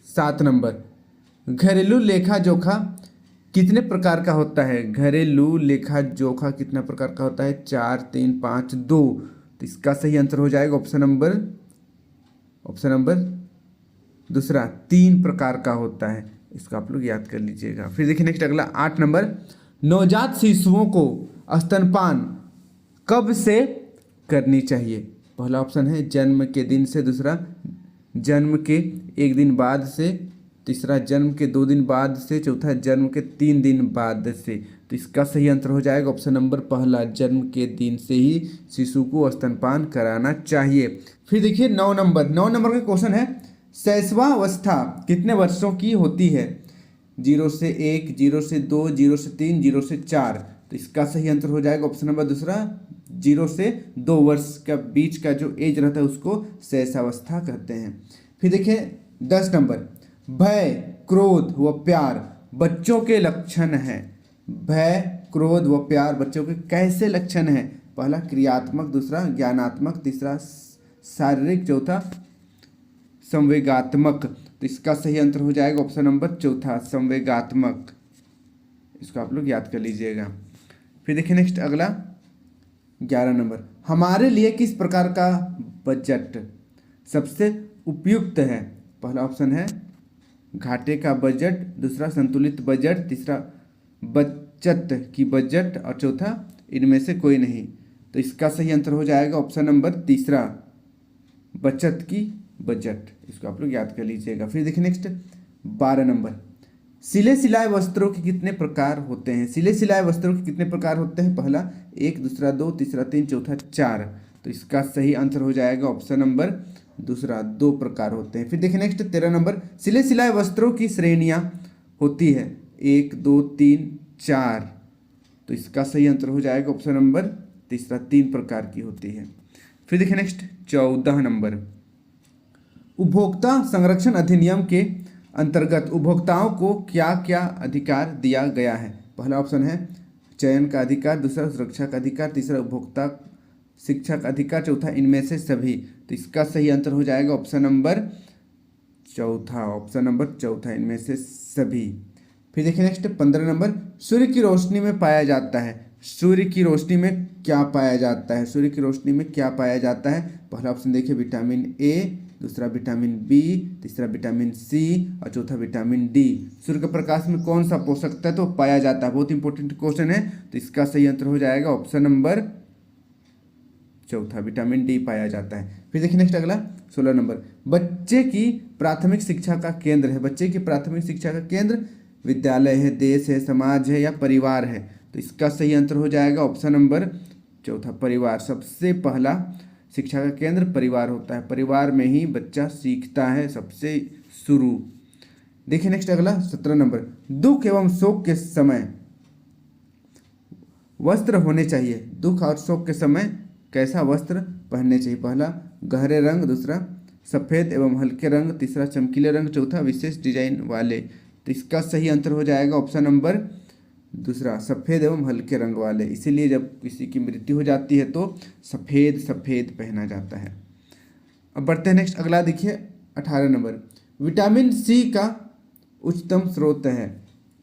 7 नंबर, घरेलू लेखा जोखा कितने प्रकार का होता है? घरेलू लेखा जोखा कितना प्रकार का होता है? 4, 3, 5, 2। तो इसका सही आंसर हो जाएगा ऑप्शन नंबर दूसरा, 3 प्रकार का होता है। इसको आप लोग याद कर लीजिएगा। फिर देखिए नेक्स्ट अगला 8 नंबर, नवजात शिशुओं को स्तनपान कब से करनी चाहिए? पहला ऑप्शन है जन्म के दिन से, दूसरा जन्म के 1 दिन बाद से, तीसरा जन्म के 2 दिन बाद से, चौथा जन्म के 3 दिन बाद से। तो इसका सही आंसर हो जाएगा ऑप्शन नंबर पहला, जन्म के दिन से ही शिशु को स्तनपान कराना चाहिए। फिर देखिए 9 नंबर का क्वेश्चन है, शैशवावस्था कितने वर्षों की होती है? 0 से 1, 0 से 2, 0 से 3, 0 से 4। तो इसका सही आंसर हो जाएगा ऑप्शन नंबर दूसरा, 0 से 2 वर्ष का बीच का जो एज रहता है उसको शैशवावस्था कहते हैं। फिर देखिए 10 नंबर, भय, क्रोध व प्यार बच्चों के लक्षण हैं। भय, क्रोध व प्यार बच्चों के कैसे लक्षण हैं? पहला क्रियात्मक, दूसरा ज्ञानात्मक, तीसरा शारीरिक, चौथा संवेगात्मक। तो इसका सही आंसर हो जाएगा ऑप्शन नंबर चौथा, संवेगात्मक। इसको आप लोग याद कर लीजिएगा। फिर देखिए नेक्स्ट अगला 11 नंबर, हमारे लिए किस प्रकार का बजट सबसे उपयुक्त है? पहला ऑप्शन है घाटे का बजट, दूसरा संतुलित बजट, तीसरा बचत की बजट और चौथा इनमें से कोई नहीं। तो इसका सही आंसर हो जाएगा ऑप्शन नंबर तीसरा, बचत की बजट। इसको आप लोग याद कर लीजिएगा। फिर देखिए नेक्स्ट 12 नंबर, सिले सिलाए वस्त्रों के कितने प्रकार होते हैं? सिले सिलाए वस्त्रों के कितने प्रकार होते हैं? पहला 1, दूसरा 2, तीसरा 3, चौथा 4। तो इसका सही आंसर हो जाएगा ऑप्शन नंबर दूसरा, 2 प्रकार होते हैं। फिर देखिए नेक्स्ट 13 नंबर, सिले सिलाए वस्त्रों की श्रेणियां होती है 1, 2, 3, 4। तो इसका सही आंसर हो जाएगा ऑप्शन नंबर तीसरा, 3 प्रकार की होती है। फिर देखिए नेक्स्ट 14 नंबर, उपभोक्ता संरक्षण अधिनियम के अंतर्गत उपभोक्ताओं को क्या क्या अधिकार दिया गया है? पहला ऑप्शन है चयन का अधिकार, दूसरा सुरक्षा का अधिकार, तीसरा उपभोक्ता शिक्षा का अधिकार, चौथा इनमें से सभी। तो इसका सही आंसर हो जाएगा ऑप्शन नंबर चौथा, ऑप्शन नंबर चौथा, इनमें से सभी। फिर देखिए नेक्स्ट 15 नंबर, सूर्य की रोशनी में पाया जाता है। सूर्य की रोशनी में क्या पाया जाता है? सूर्य की रोशनी में क्या पाया जाता है? पहला ऑप्शन देखिए विटामिन ए, दूसरा विटामिन बी, तीसरा विटामिन सी और चौथा विटामिन डी। सूर्य के प्रकाश में कौन सा पोषक तत्व पाया जाता है? बहुत इंपॉर्टेंट क्वेश्चन है। तो इसका सही आंसर हो जाएगा ऑप्शन नंबर चौथा, विटामिन डी पाया जाता है। फिर देखिए नेक्स्ट अगला 16 नंबर, बच्चे की प्राथमिक शिक्षा का केंद्र है। बच्चे की प्राथमिक शिक्षा का केंद्र विद्यालय है, देश है, समाज है या परिवार है? तो इसका सही आंसर हो जाएगा ऑप्शन नंबर चौथा, परिवार। सबसे पहला शिक्षा का केंद्र परिवार होता है, परिवार में ही बच्चा सीखता है सबसे शुरू। देखिए नेक्स्ट अगला 17 नंबर, दुख एवं शोक के समय वस्त्र होने चाहिए। दुख और शोक के समय कैसा वस्त्र पहनने चाहिए? पहला गहरे रंग, दूसरा सफ़ेद एवं हल्के रंग, तीसरा चमकीले रंग, चौथा विशेष डिजाइन वाले। तो इसका सही आंसर हो जाएगा ऑप्शन नंबर दूसरा, सफ़ेद एवं हल्के रंग वाले। इसीलिए जब किसी की मृत्यु हो जाती है तो सफ़ेद सफ़ेद पहना जाता है। अब बढ़ते हैं नेक्स्ट अगला देखिए 18 नंबर, विटामिन सी का उच्चतम स्रोत है।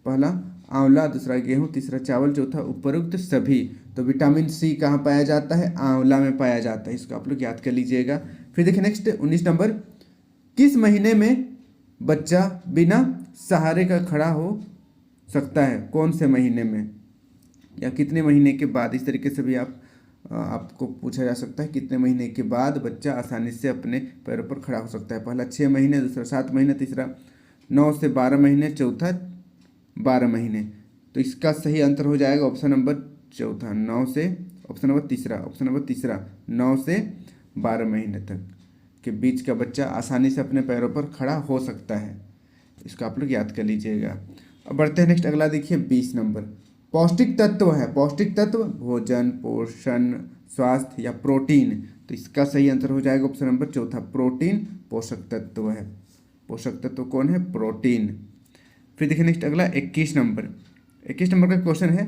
पहला आंवला, दूसरा गेहूं, तीसरा चावल, चौथा उपरोक्त सभी। तो विटामिन सी कहाँ पाया जाता है? आंवला में पाया जाता है। इसको आप लोग याद कर लीजिएगा। फिर देखिए नेक्स्ट 19 नंबर, किस महीने में बच्चा बिना सहारे का खड़ा हो सकता है? कौन से महीने में या कितने महीने के बाद? इस तरीके से भी आपको पूछा जा सकता है, कितने महीने के बाद बच्चा आसानी से अपने पैरों पर खड़ा हो सकता है? पहला 6 महीने, दूसरा 7 महीने, तीसरा 9 से 12 महीने, चौथा 12 महीने। तो इसका सही आंसर हो जाएगा ऑप्शन नंबर चौथा, 9 से, ऑप्शन नंबर तीसरा 9 से 12 महीने तक के बीच का बच्चा आसानी से अपने पैरों पर खड़ा हो सकता है। इसको आप लोग याद कर लीजिएगा। अब बढ़ते हैं नेक्स्ट अगला देखिए 20 नंबर, पौष्टिक तत्व है। पौष्टिक तत्व भोजन, पोषण, स्वास्थ्य या प्रोटीन? तो इसका सही आंसर हो जाएगा ऑप्शन नंबर चौथा, प्रोटीन पोषक तत्व है। पोषक तत्व कौन है? प्रोटीन। फिर देखिए नेक्स्ट अगला 21 नंबर, 21 नंबर का क्वेश्चन है,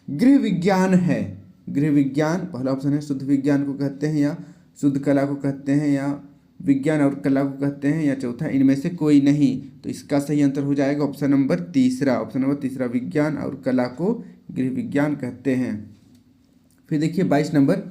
गृह विज्ञान है। गृह विज्ञान, पहला ऑप्शन है शुद्ध विज्ञान को कहते हैं या शुद्ध कला को कहते हैं या विज्ञान और कला को कहते हैं या चौथा इनमें से कोई नहीं। तो इसका सही आंसर हो जाएगा ऑप्शन नंबर तीसरा, विज्ञान और कला को गृह विज्ञान कहते हैं। फिर देखिए 22 नंबर,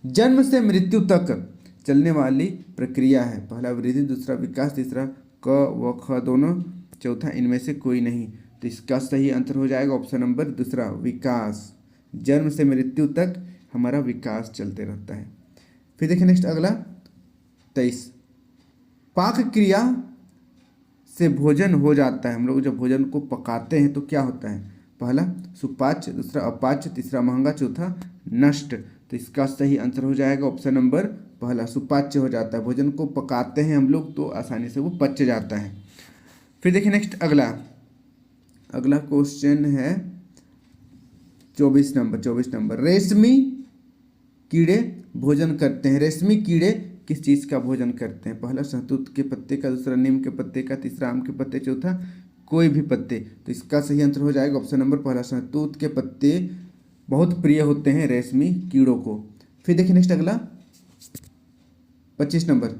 जन्म से मृत्यु तक चलने वाली प्रक्रिया है। पहला वृद्धि, दूसरा विकास, तीसरा क व ख दोनों, चौथा इनमें से कोई नहीं। तो इसका सही आंसर हो जाएगा ऑप्शन नंबर दूसरा, विकास। जन्म से मृत्यु तक हमारा विकास चलते रहता है। फिर देखिए नेक्स्ट अगला 23, पाक क्रिया से भोजन हो जाता है। हम लोग जब भोजन को पकाते हैं तो क्या होता है? पहला सुपाच्य, दूसरा अपाच्य, तीसरा महंगा, चौथा नष्ट। तो इसका सही आंसर हो जाएगा ऑप्शन नंबर पहला, सुपाच्य हो जाता है। भोजन को पकाते हैं हम लोग तो आसानी से वो पच जाता है। फिर देखिए नेक्स्ट अगला क्वेश्चन है 24 नंबर, रेशमी कीड़े भोजन करते हैं। रेशमी कीड़े किस चीज़ का भोजन करते हैं? पहला शहतूत के पत्ते का, दूसरा नीम के पत्ते का, तीसरा आम के पत्ते, चौथा कोई भी पत्ते। तो इसका सही आंसर हो जाएगा ऑप्शन नंबर पहला, शहतूत के पत्ते बहुत प्रिय होते हैं रेशमी कीड़ों को। फिर देखिए नेक्स्ट अगला 25 नंबर,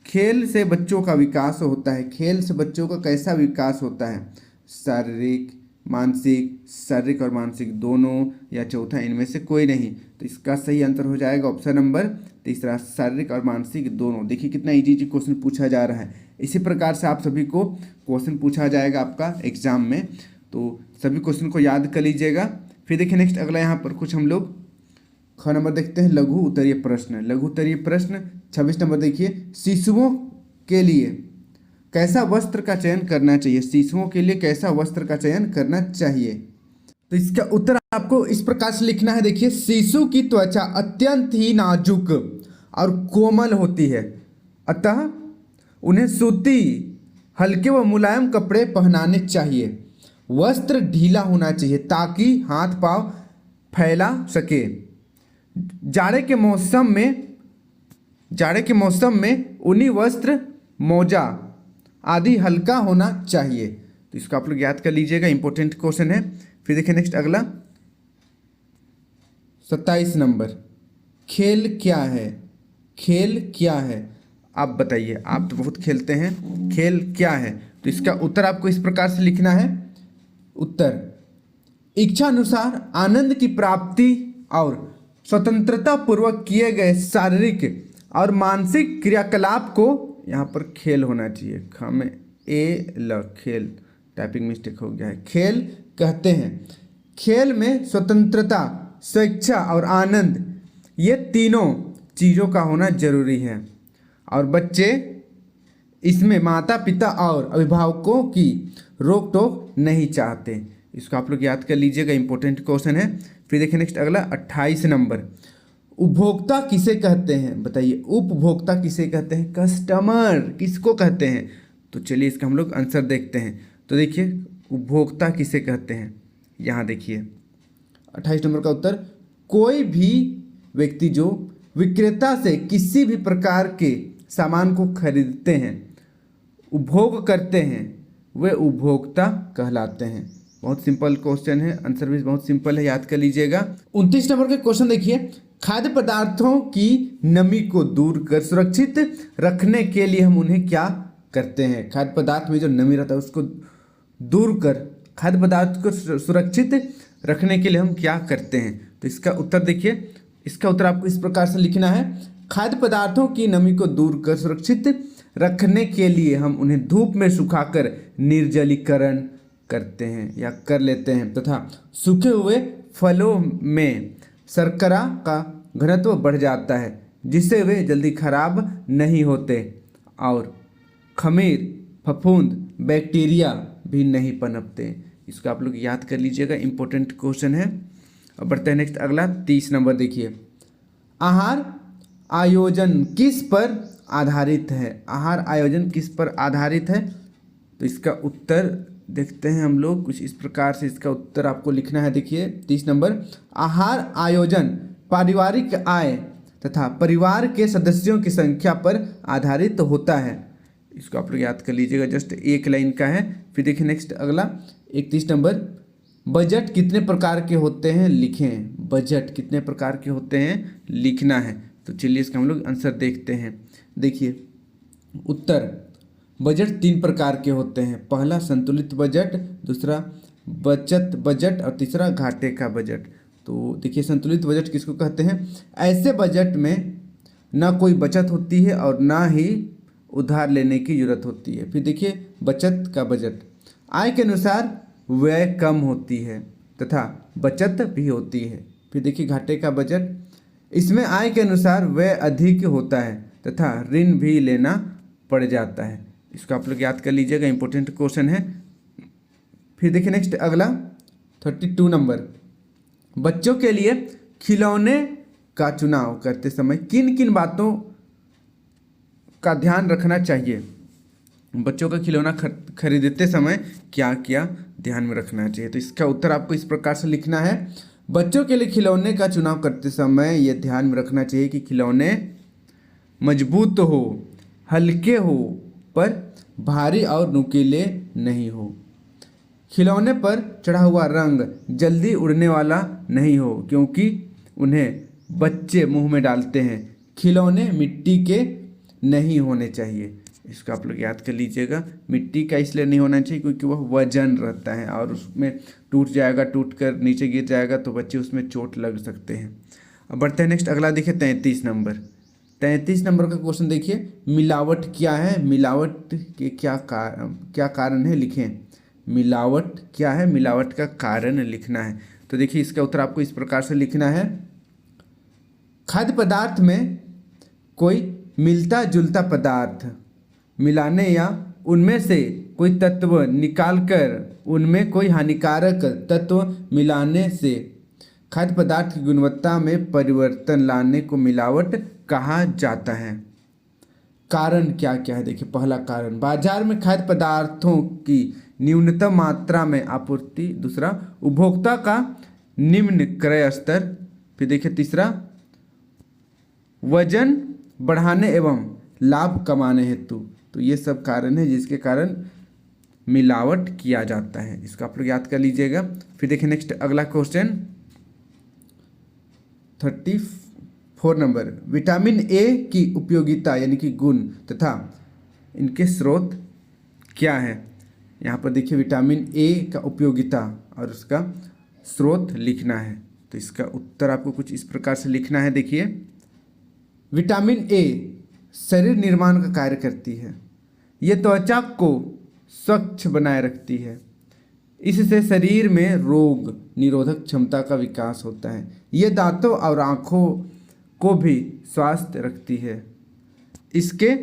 खेल से बच्चों का विकास होता है। खेल से बच्चों का कैसा विकास होता है? शारीरिक, मानसिक, शारीरिक और मानसिक दोनों, या चौथा इनमें से कोई नहीं। तो इसका सही आंसर हो जाएगा ऑप्शन नंबर तीसरा, शारीरिक और मानसिक दोनों। देखिए कितना इजी इजी क्वेश्चन पूछा जा रहा है। इसी प्रकार से आप सभी को क्वेश्चन पूछा जाएगा आपका एग्जाम में, तो सभी क्वेश्चन को याद कर लीजिएगा। फिर देखिए नेक्स्ट अगला यहाँ पर कुछ हम लोग ख नंबर देखते हैं, लघु उत्तरीय प्रश्न। लघु उत्तरीय प्रश्न 26 नंबर देखिए, शिशुओं के लिए कैसा वस्त्र का चयन करना चाहिए? शिशुओं के लिए कैसा वस्त्र का चयन करना चाहिए? तो इसका उत्तर आपको इस प्रकार से लिखना है। देखिए, शिशु की त्वचा अत्यंत ही नाजुक और कोमल होती है, अतः उन्हें सूती, हल्के व मुलायम कपड़े पहनाने चाहिए। वस्त्र ढीला होना चाहिए ताकि हाथ पांव फैला सके। जाड़े के मौसम में ऊनी वस्त्र, मोजा आदि हल्का होना चाहिए। तो इसको आप लोग याद कर लीजिएगा, इंपॉर्टेंट क्वेश्चन है। फिर देखिए नेक्स्ट अगला 27 नंबर, खेल क्या है? खेल क्या है? आप बताइए, आप तो बहुत खेलते हैं, खेल क्या है? तो इसका उत्तर आपको इस प्रकार से लिखना है। उत्तर, इच्छा अनुसार आनंद की प्राप्ति और स्वतंत्रता पूर्वक किए गए शारीरिक और मानसिक क्रियाकलाप को, यहाँ पर खेल होना चाहिए, खामे ए ल खेल, टाइपिंग मिस्टेक हो गया है, खेल कहते हैं। खेल में स्वतंत्रता, स्वेच्छा और आनंद, ये तीनों चीज़ों का होना जरूरी है, और बच्चे इसमें माता पिता और अभिभावकों की रोक टोक नहीं चाहते। इसको आप लोग याद कर लीजिएगा, इंपॉर्टेंट क्वेश्चन है। फिर देखिए नेक्स्ट अगला 28 नंबर, उपभोक्ता किसे कहते हैं? बताइए, उपभोक्ता किसे कहते हैं? कस्टमर किसको कहते हैं? तो चलिए इसका हम लोग आंसर देखते हैं। तो देखिए, उपभोक्ता किसे कहते हैं, यहाँ देखिए 28 नंबर का उत्तर, कोई भी व्यक्ति जो विक्रेता से किसी भी प्रकार के सामान को खरीदते हैं, उपभोग करते हैं, वे उपभोक्ता कहलाते हैं। बहुत सिंपल क्वेश्चन है, आंसर भी बहुत सिंपल है, याद कर लीजिएगा। 29 नंबर का क्वेश्चन देखिए, खाद्य पदार्थों की नमी को दूर कर सुरक्षित रखने के लिए हम उन्हें क्या करते हैं? खाद्य पदार्थ में जो नमी रहता है उसको दूर कर खाद्य पदार्थ को सुरक्षित रखने के लिए हम क्या करते हैं? तो इसका उत्तर देखिए, इसका उत्तर आपको इस प्रकार से लिखना है, खाद्य पदार्थों की नमी को दूर कर सुरक्षित रखने के लिए हम उन्हें धूप में सुखाकर निर्जलीकरण करते हैं या कर लेते हैं, तथा सूखे हुए फलों में शर्करा का घनत्व बढ़ जाता है जिससे वे जल्दी खराब नहीं होते, और खमीर, फफूंद, बैक्टीरिया भी नहीं पनपते। इसको आप लोग याद कर लीजिएगा, इंपॉर्टेंट क्वेश्चन है। अब बढ़ते हैं नेक्स्ट अगला 30 नंबर देखिए, आहार आयोजन किस पर आधारित है? आहार आयोजन किस पर आधारित है? तो इसका उत्तर देखते हैं हम लोग कुछ इस प्रकार से, इसका उत्तर आपको लिखना है। देखिए 30 नंबर, आहार आयोजन पारिवारिक आय तथा परिवार के सदस्यों की संख्या पर आधारित होता है। इसको आप लोग याद कर लीजिएगा, जस्ट एक लाइन का है। फिर देखिए नेक्स्ट अगला 31 नंबर, बजट कितने प्रकार के होते हैं? लिखें, बजट कितने प्रकार के होते हैं लिखना है। तो चलिए इसका हम लोग आंसर देखते हैं। देखिए उत्तर, बजट 3 प्रकार के होते हैं, पहला संतुलित बजट, दूसरा बचत बजट और तीसरा घाटे का बजट। तो देखिए संतुलित बजट किसको कहते हैं? ऐसे बजट में ना कोई बचत होती है और ना ही उधार लेने की जरूरत होती है। फिर देखिए बचत का बजट, आय के अनुसार व्यय कम होती है तथा बचत भी होती है। फिर देखिए घाटे का बजट, इसमें आय के अनुसार व्यय अधिक होता है तथा ऋण भी लेना पड़ जाता है। इसको आप लोग याद कर लीजिएगा, इंपॉर्टेंट क्वेश्चन है। फिर देखिए नेक्स्ट अगला 32 नंबर, बच्चों के लिए खिलौने का चुनाव करते समय किन किन बातों का ध्यान रखना चाहिए? बच्चों का खिलौना खरीदते समय क्या क्या ध्यान में रखना चाहिए? तो इसका उत्तर आपको इस प्रकार से लिखना है, बच्चों के लिए खिलौने का चुनाव करते समय यह ध्यान में रखना चाहिए कि खिलौने मजबूत हो, हल्के हो, पर भारी और नुकीले नहीं हो। खिलौने पर चढ़ा हुआ रंग जल्दी उड़ने वाला नहीं हो, क्योंकि उन्हें बच्चे मुंह में डालते हैं। खिलौने मिट्टी के नहीं होने चाहिए। इसको आप लोग याद कर लीजिएगा। मिट्टी का इसलिए नहीं होना चाहिए क्योंकि वह वजन रहता है और उसमें टूट जाएगा, टूट कर नीचे गिर जाएगा तो बच्चे उसमें चोट लग सकते हैं। अब बढ़ते हैं नेक्स्ट, अगला देखिए 33 नंबर। 33 नंबर का क्वेश्चन देखिए, मिलावट क्या है, मिलावट के क्या कारण है, लिखें। मिलावट क्या है, मिलावट का कारण लिखना है। तो देखिए इसका उत्तर आपको इस प्रकार से लिखना है, खाद्य पदार्थ में कोई मिलता जुलता पदार्थ मिलाने या उनमें से कोई तत्व निकालकर उनमें कोई हानिकारक तत्व मिलाने से खाद्य पदार्थ की गुणवत्ता में परिवर्तन लाने को मिलावट कहा जाता है। कारण क्या क्या है, देखिए पहला कारण, बाजार में खाद्य पदार्थों की न्यूनतम मात्रा में आपूर्ति। दूसरा, उपभोक्ता का निम्न क्रय स्तर। फिर देखिए तीसरा, वजन बढ़ाने एवं लाभ कमाने हेतु। तो ये सब कारण है जिसके कारण मिलावट किया जाता है, इसको आप लोग याद कर लीजिएगा। फिर देखिए नेक्स्ट अगला क्वेश्चन 34 नंबर, विटामिन ए की उपयोगिता यानी कि गुण तथा इनके स्रोत क्या है। यहाँ पर देखिए विटामिन ए का उपयोगिता और उसका स्रोत लिखना है। तो इसका उत्तर आपको कुछ इस प्रकार से लिखना है। देखिए विटामिन ए शरीर निर्माण का कार्य करती है, ये त्वचा को स्वच्छ बनाए रखती है, इससे शरीर में रोग निरोधक क्षमता का विकास होता है, ये दांतों और आँखों को भी स्वस्थ रखती है। इसके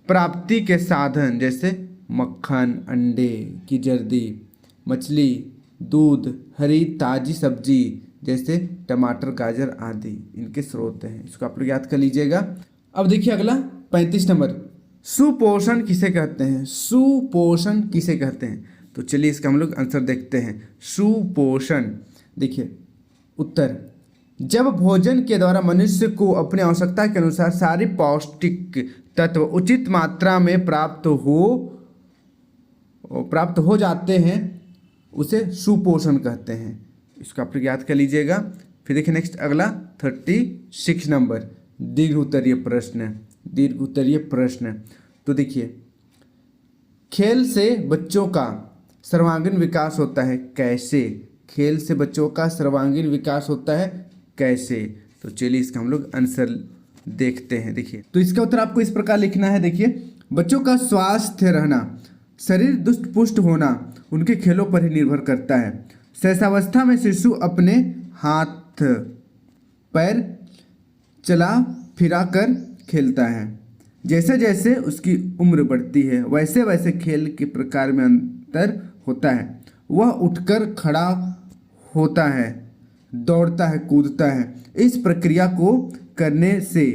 प्राप्ति के साधन जैसे मक्खन, अंडे की जर्दी, मछली, दूध, हरी ताजी सब्जी जैसे टमाटर, गाजर आदि इनके स्रोत हैं, इसको आप लोग याद कर लीजिएगा। अब देखिए अगला 35 नंबर, सुपोषण किसे कहते हैं, सुपोषण किसे कहते हैं। तो चलिए इसका हम लोग आंसर देखते हैं। सुपोषण, देखिए उत्तर, जब भोजन के द्वारा मनुष्य को अपनी आवश्यकता के अनुसार सारी पौष्टिक तत्व उचित मात्रा में प्राप्त हो जाते हैं उसे सुपोषण कहते हैं, इसको आप लोग याद कर लीजिएगा। फिर देखिए नेक्स्ट अगला 36 नंबर, दीर्घ उत्तरीय प्रश्न, दीर्घ उत्तरीय प्रश्न। तो देखिए, खेल से बच्चों का सर्वांगीण विकास होता है कैसे, खेल से बच्चों का सर्वांगीण विकास होता है कैसे। तो चलिए इसका हम लोग आंसर देखते हैं। देखिए तो इसका उत्तर आपको इस प्रकार लिखना है। देखिए बच्चों का स्वास्थ्य रहना, शरीर दुष्ट पुष्ट होना उनके खेलों पर ही निर्भर करता है। शैशवावस्था में शिशु अपने हाथ पैर चला फिरा कर खेलता है, जैसे जैसे उसकी उम्र बढ़ती है वैसे वैसे खेल के प्रकार में अंतर होता है। वह उठकर खड़ा होता है, दौड़ता है, कूदता है। इस प्रक्रिया को करने से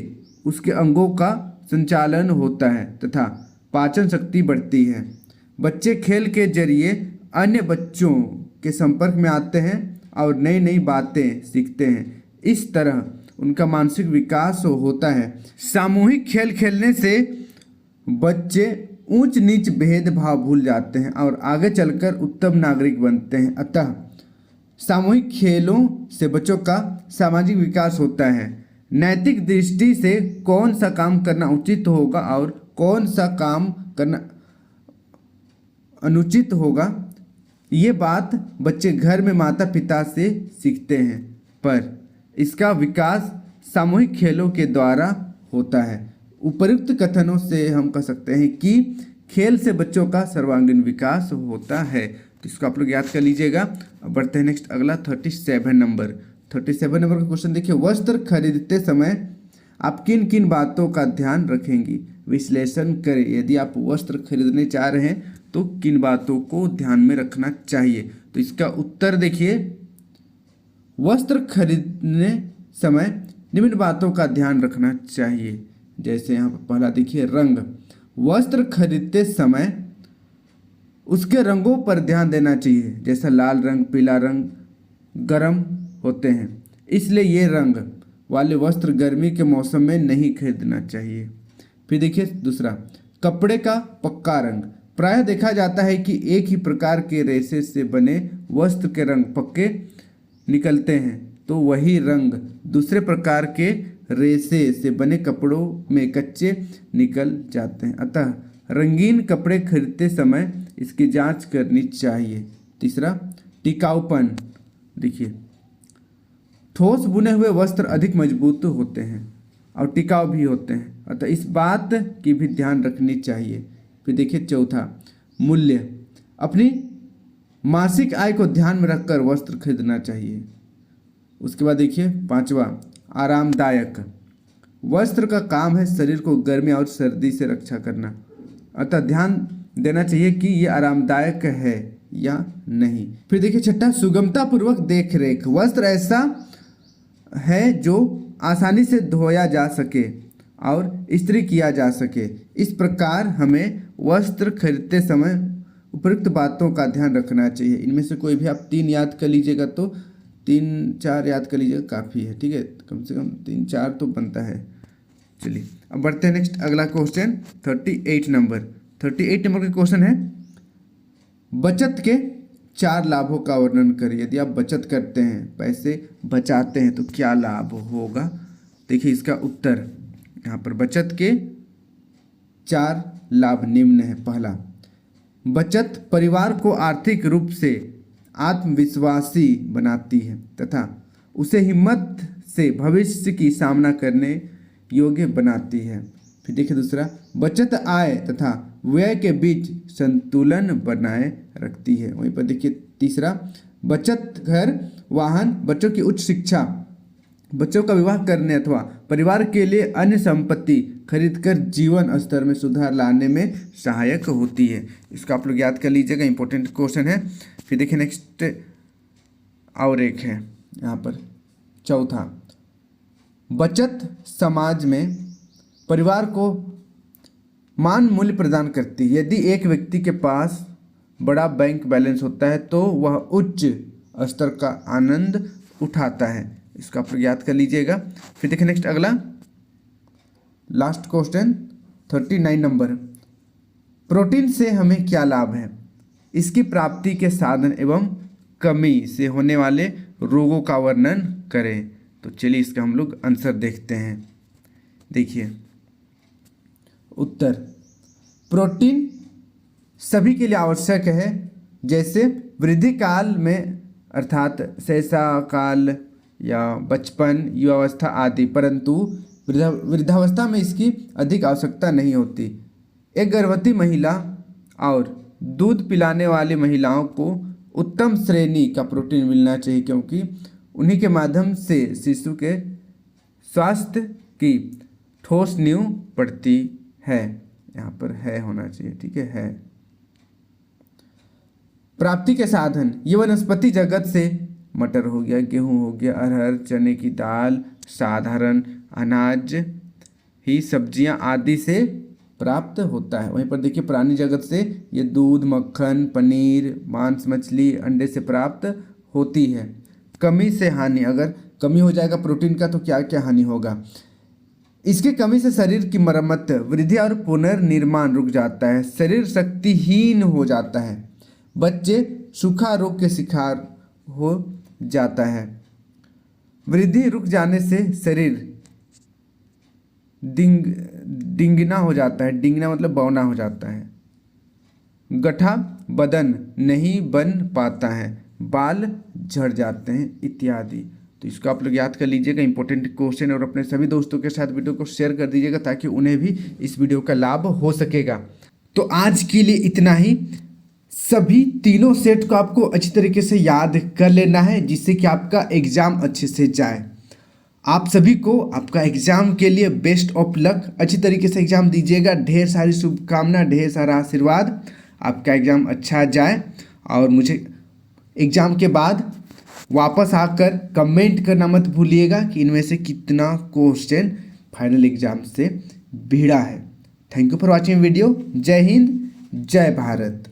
उसके अंगों का संचालन होता है तथा पाचन शक्ति बढ़ती है। बच्चे खेल के जरिए अन्य बच्चों के संपर्क में आते हैं और नई नई बातें सीखते हैं। इस तरह उनका मानसिक विकास होता है। सामूहिक खेल खेलने से बच्चे ऊंच नीच भेदभाव भूल जाते हैं और आगे चलकर उत्तम नागरिक बनते हैं। अतः सामूहिक खेलों से बच्चों का सामाजिक विकास होता है। नैतिक दृष्टि से कौन सा काम करना उचित होगा और कौन सा काम करना अनुचित होगा, ये बात बच्चे घर में माता पिता से सीखते हैं, पर इसका विकास सामूहिक खेलों के द्वारा होता है। उपयुक्त कथनों से हम कह सकते हैं कि खेल से बच्चों का सर्वांगीण विकास होता है। तो इसको आप लोग याद कर लीजिएगा। अब बढ़ते हैं नेक्स्ट अगला 37 नंबर। 37 नंबर का क्वेश्चन देखिए, वस्त्र खरीदते समय आप किन किन बातों का ध्यान रखेंगी, विश्लेषण करें। यदि आप वस्त्र खरीदने चाह रहे हैं तो किन बातों को ध्यान में रखना चाहिए। तो इसका उत्तर देखिए, वस्त्र खरीदने समय निम्न बातों का ध्यान रखना चाहिए। जैसे यहाँ पर पहला देखिए रंग, वस्त्र खरीदते समय उसके रंगों पर ध्यान देना चाहिए। जैसा लाल रंग, पीला रंग गर्म होते हैं, इसलिए ये रंग वाले वस्त्र गर्मी के मौसम में नहीं खरीदना चाहिए। फिर देखिए दूसरा, कपड़े का पक्का रंग, प्रायः देखा जाता है कि एक ही प्रकार के रेशे से बने वस्त्र के रंग पक्के निकलते हैं, तो वही रंग दूसरे प्रकार के रेशे से बने कपड़ों में कच्चे निकल जाते हैं। अतः रंगीन कपड़े खरीदते समय इसकी जांच करनी चाहिए। तीसरा, टिकाऊपन। देखिए, ठोस बुने हुए वस्त्र अधिक मजबूत होते हैं और टिकाऊ भी होते हैं, अतः इस बात की भी ध्यान रखनी चाहिए। फिर देखिए चौथा, मूल्य। अपनी मासिक आय को ध्यान में रखकर वस्त्र खरीदना चाहिए। उसके बाद देखिए पांचवा, आरामदायक। वस्त्र का काम है शरीर को गर्मी और सर्दी से रक्षा करना, अतः ध्यान देना चाहिए कि ये आरामदायक है या नहीं। फिर देखिए छठा, सुगमता पूर्वक देख रेख। वस्त्र ऐसा है जो आसानी से धोया जा सके और इस्त्री किया जा सके। इस प्रकार हमें वस्त्र खरीदते समय उपयुक्त बातों का ध्यान रखना चाहिए। इनमें से कोई भी आप 3 याद कर लीजिएगा तो 3-4 याद कर लीजिएगा काफ़ी है, ठीक है, कम से कम 3-4 तो बनता है। चलिए अब बढ़ते हैं नेक्स्ट अगला क्वेश्चन 38 नंबर। 38 नंबर का क्वेश्चन है, बचत के 4 लाभों का वर्णन करिए। यदि आप बचत करते हैं, पैसे बचाते हैं तो क्या लाभ होगा। देखिए इसका उत्तर यहाँ पर, बचत के 4 लाभ निम्न है। पहला, बचत परिवार को आर्थिक रूप से आत्मविश्वासी बनाती है तथा उसे हिम्मत से भविष्य की सामना करने योग्य बनाती है। फिर देखिए दूसरा, बचत आय तथा व्यय के बीच संतुलन बनाए रखती है। वहीं पर देखिए तीसरा, बचत घर, वाहन, बच्चों की उच्च शिक्षा, बच्चों का विवाह करने अथवा परिवार के लिए अन्य संपत्ति खरीदकर जीवन स्तर में सुधार लाने में सहायक होती है। इसको आप लोग याद कर लीजिएगा, इंपॉर्टेंट क्वेश्चन है। फिर देखिए नेक्स्ट और एक है यहाँ पर चौथा, बचत समाज में परिवार को मान मूल्य प्रदान करती है। यदि एक व्यक्ति के पास बड़ा बैंक बैलेंस होता है तो वह उच्च स्तर का आनंद उठाता है। इसको आप लोग याद कर लीजिएगा। फिर देखिए नेक्स्ट अगला लास्ट क्वेश्चन 39 नंबर, प्रोटीन से हमें क्या लाभ है, इसकी प्राप्ति के साधन एवं कमी से होने वाले रोगों का वर्णन करें। तो चलिए इसका हम लोग आंसर देखते हैं। देखिए उत्तर, प्रोटीन सभी के लिए आवश्यक है, जैसे वृद्धि काल में अर्थात शैशव काल या बचपन, युवावस्था आदि, परंतु वृद्धावस्था में इसकी अधिक आवश्यकता नहीं होती। एक गर्भवती महिला और दूध पिलाने वाली महिलाओं को उत्तम श्रेणी का प्रोटीन मिलना चाहिए, क्योंकि उन्हीं के माध्यम से शिशु के स्वास्थ्य की ठोस नींव पड़ती है। यहाँ पर है होना चाहिए, ठीक है। प्राप्ति के साधन, ये वनस्पति जगत से मटर हो गया, गेहूं हो गया, अरहर, चने की दाल, साधारण अनाज ही सब्जियां आदि से प्राप्त होता है। वहीं पर देखिए प्राणी जगत से ये दूध, मक्खन, पनीर, मांस, मछली, अंडे से प्राप्त होती है। कमी से हानि, अगर कमी हो जाएगा प्रोटीन का तो क्या क्या हानि होगा। इसकी कमी से शरीर की मरम्मत, वृद्धि और पुनर्निर्माण रुक जाता है, शरीर शक्तिहीन हो जाता है, बच्चे सूखा रोग के शिकार हो जाता है। वृद्धि रुक जाने से शरीर डिंगना हो जाता है, डिंगना मतलब बौना हो जाता है, गठा बदन नहीं बन पाता है, बाल झड़ जाते हैं इत्यादि। तो इसको आप लोग याद कर लीजिएगा, इंपॉर्टेंट क्वेश्चन, और अपने सभी दोस्तों के साथ वीडियो को शेयर कर दीजिएगा ताकि उन्हें भी इस वीडियो का लाभ हो सकेगा। तो आज के लिए इतना ही। सभी तीनों सेट को आपको अच्छी तरीके से याद कर लेना है, जिससे कि आपका एग्ज़ाम अच्छे से जाए। आप सभी को आपका एग्ज़ाम के लिए बेस्ट ऑफ लक। अच्छी तरीके से एग्ज़ाम दीजिएगा। ढेर सारी शुभकामना, ढेर सारा आशीर्वाद, आपका एग्ज़ाम अच्छा जाए। और मुझे एग्ज़ाम के बाद वापस आकर कमेंट करना मत भूलिएगा कि इनमें से कितना क्वेश्चन फाइनल एग्ज़ाम से भिड़ा है। Thank you for watching video. जय हिंद, जय भारत।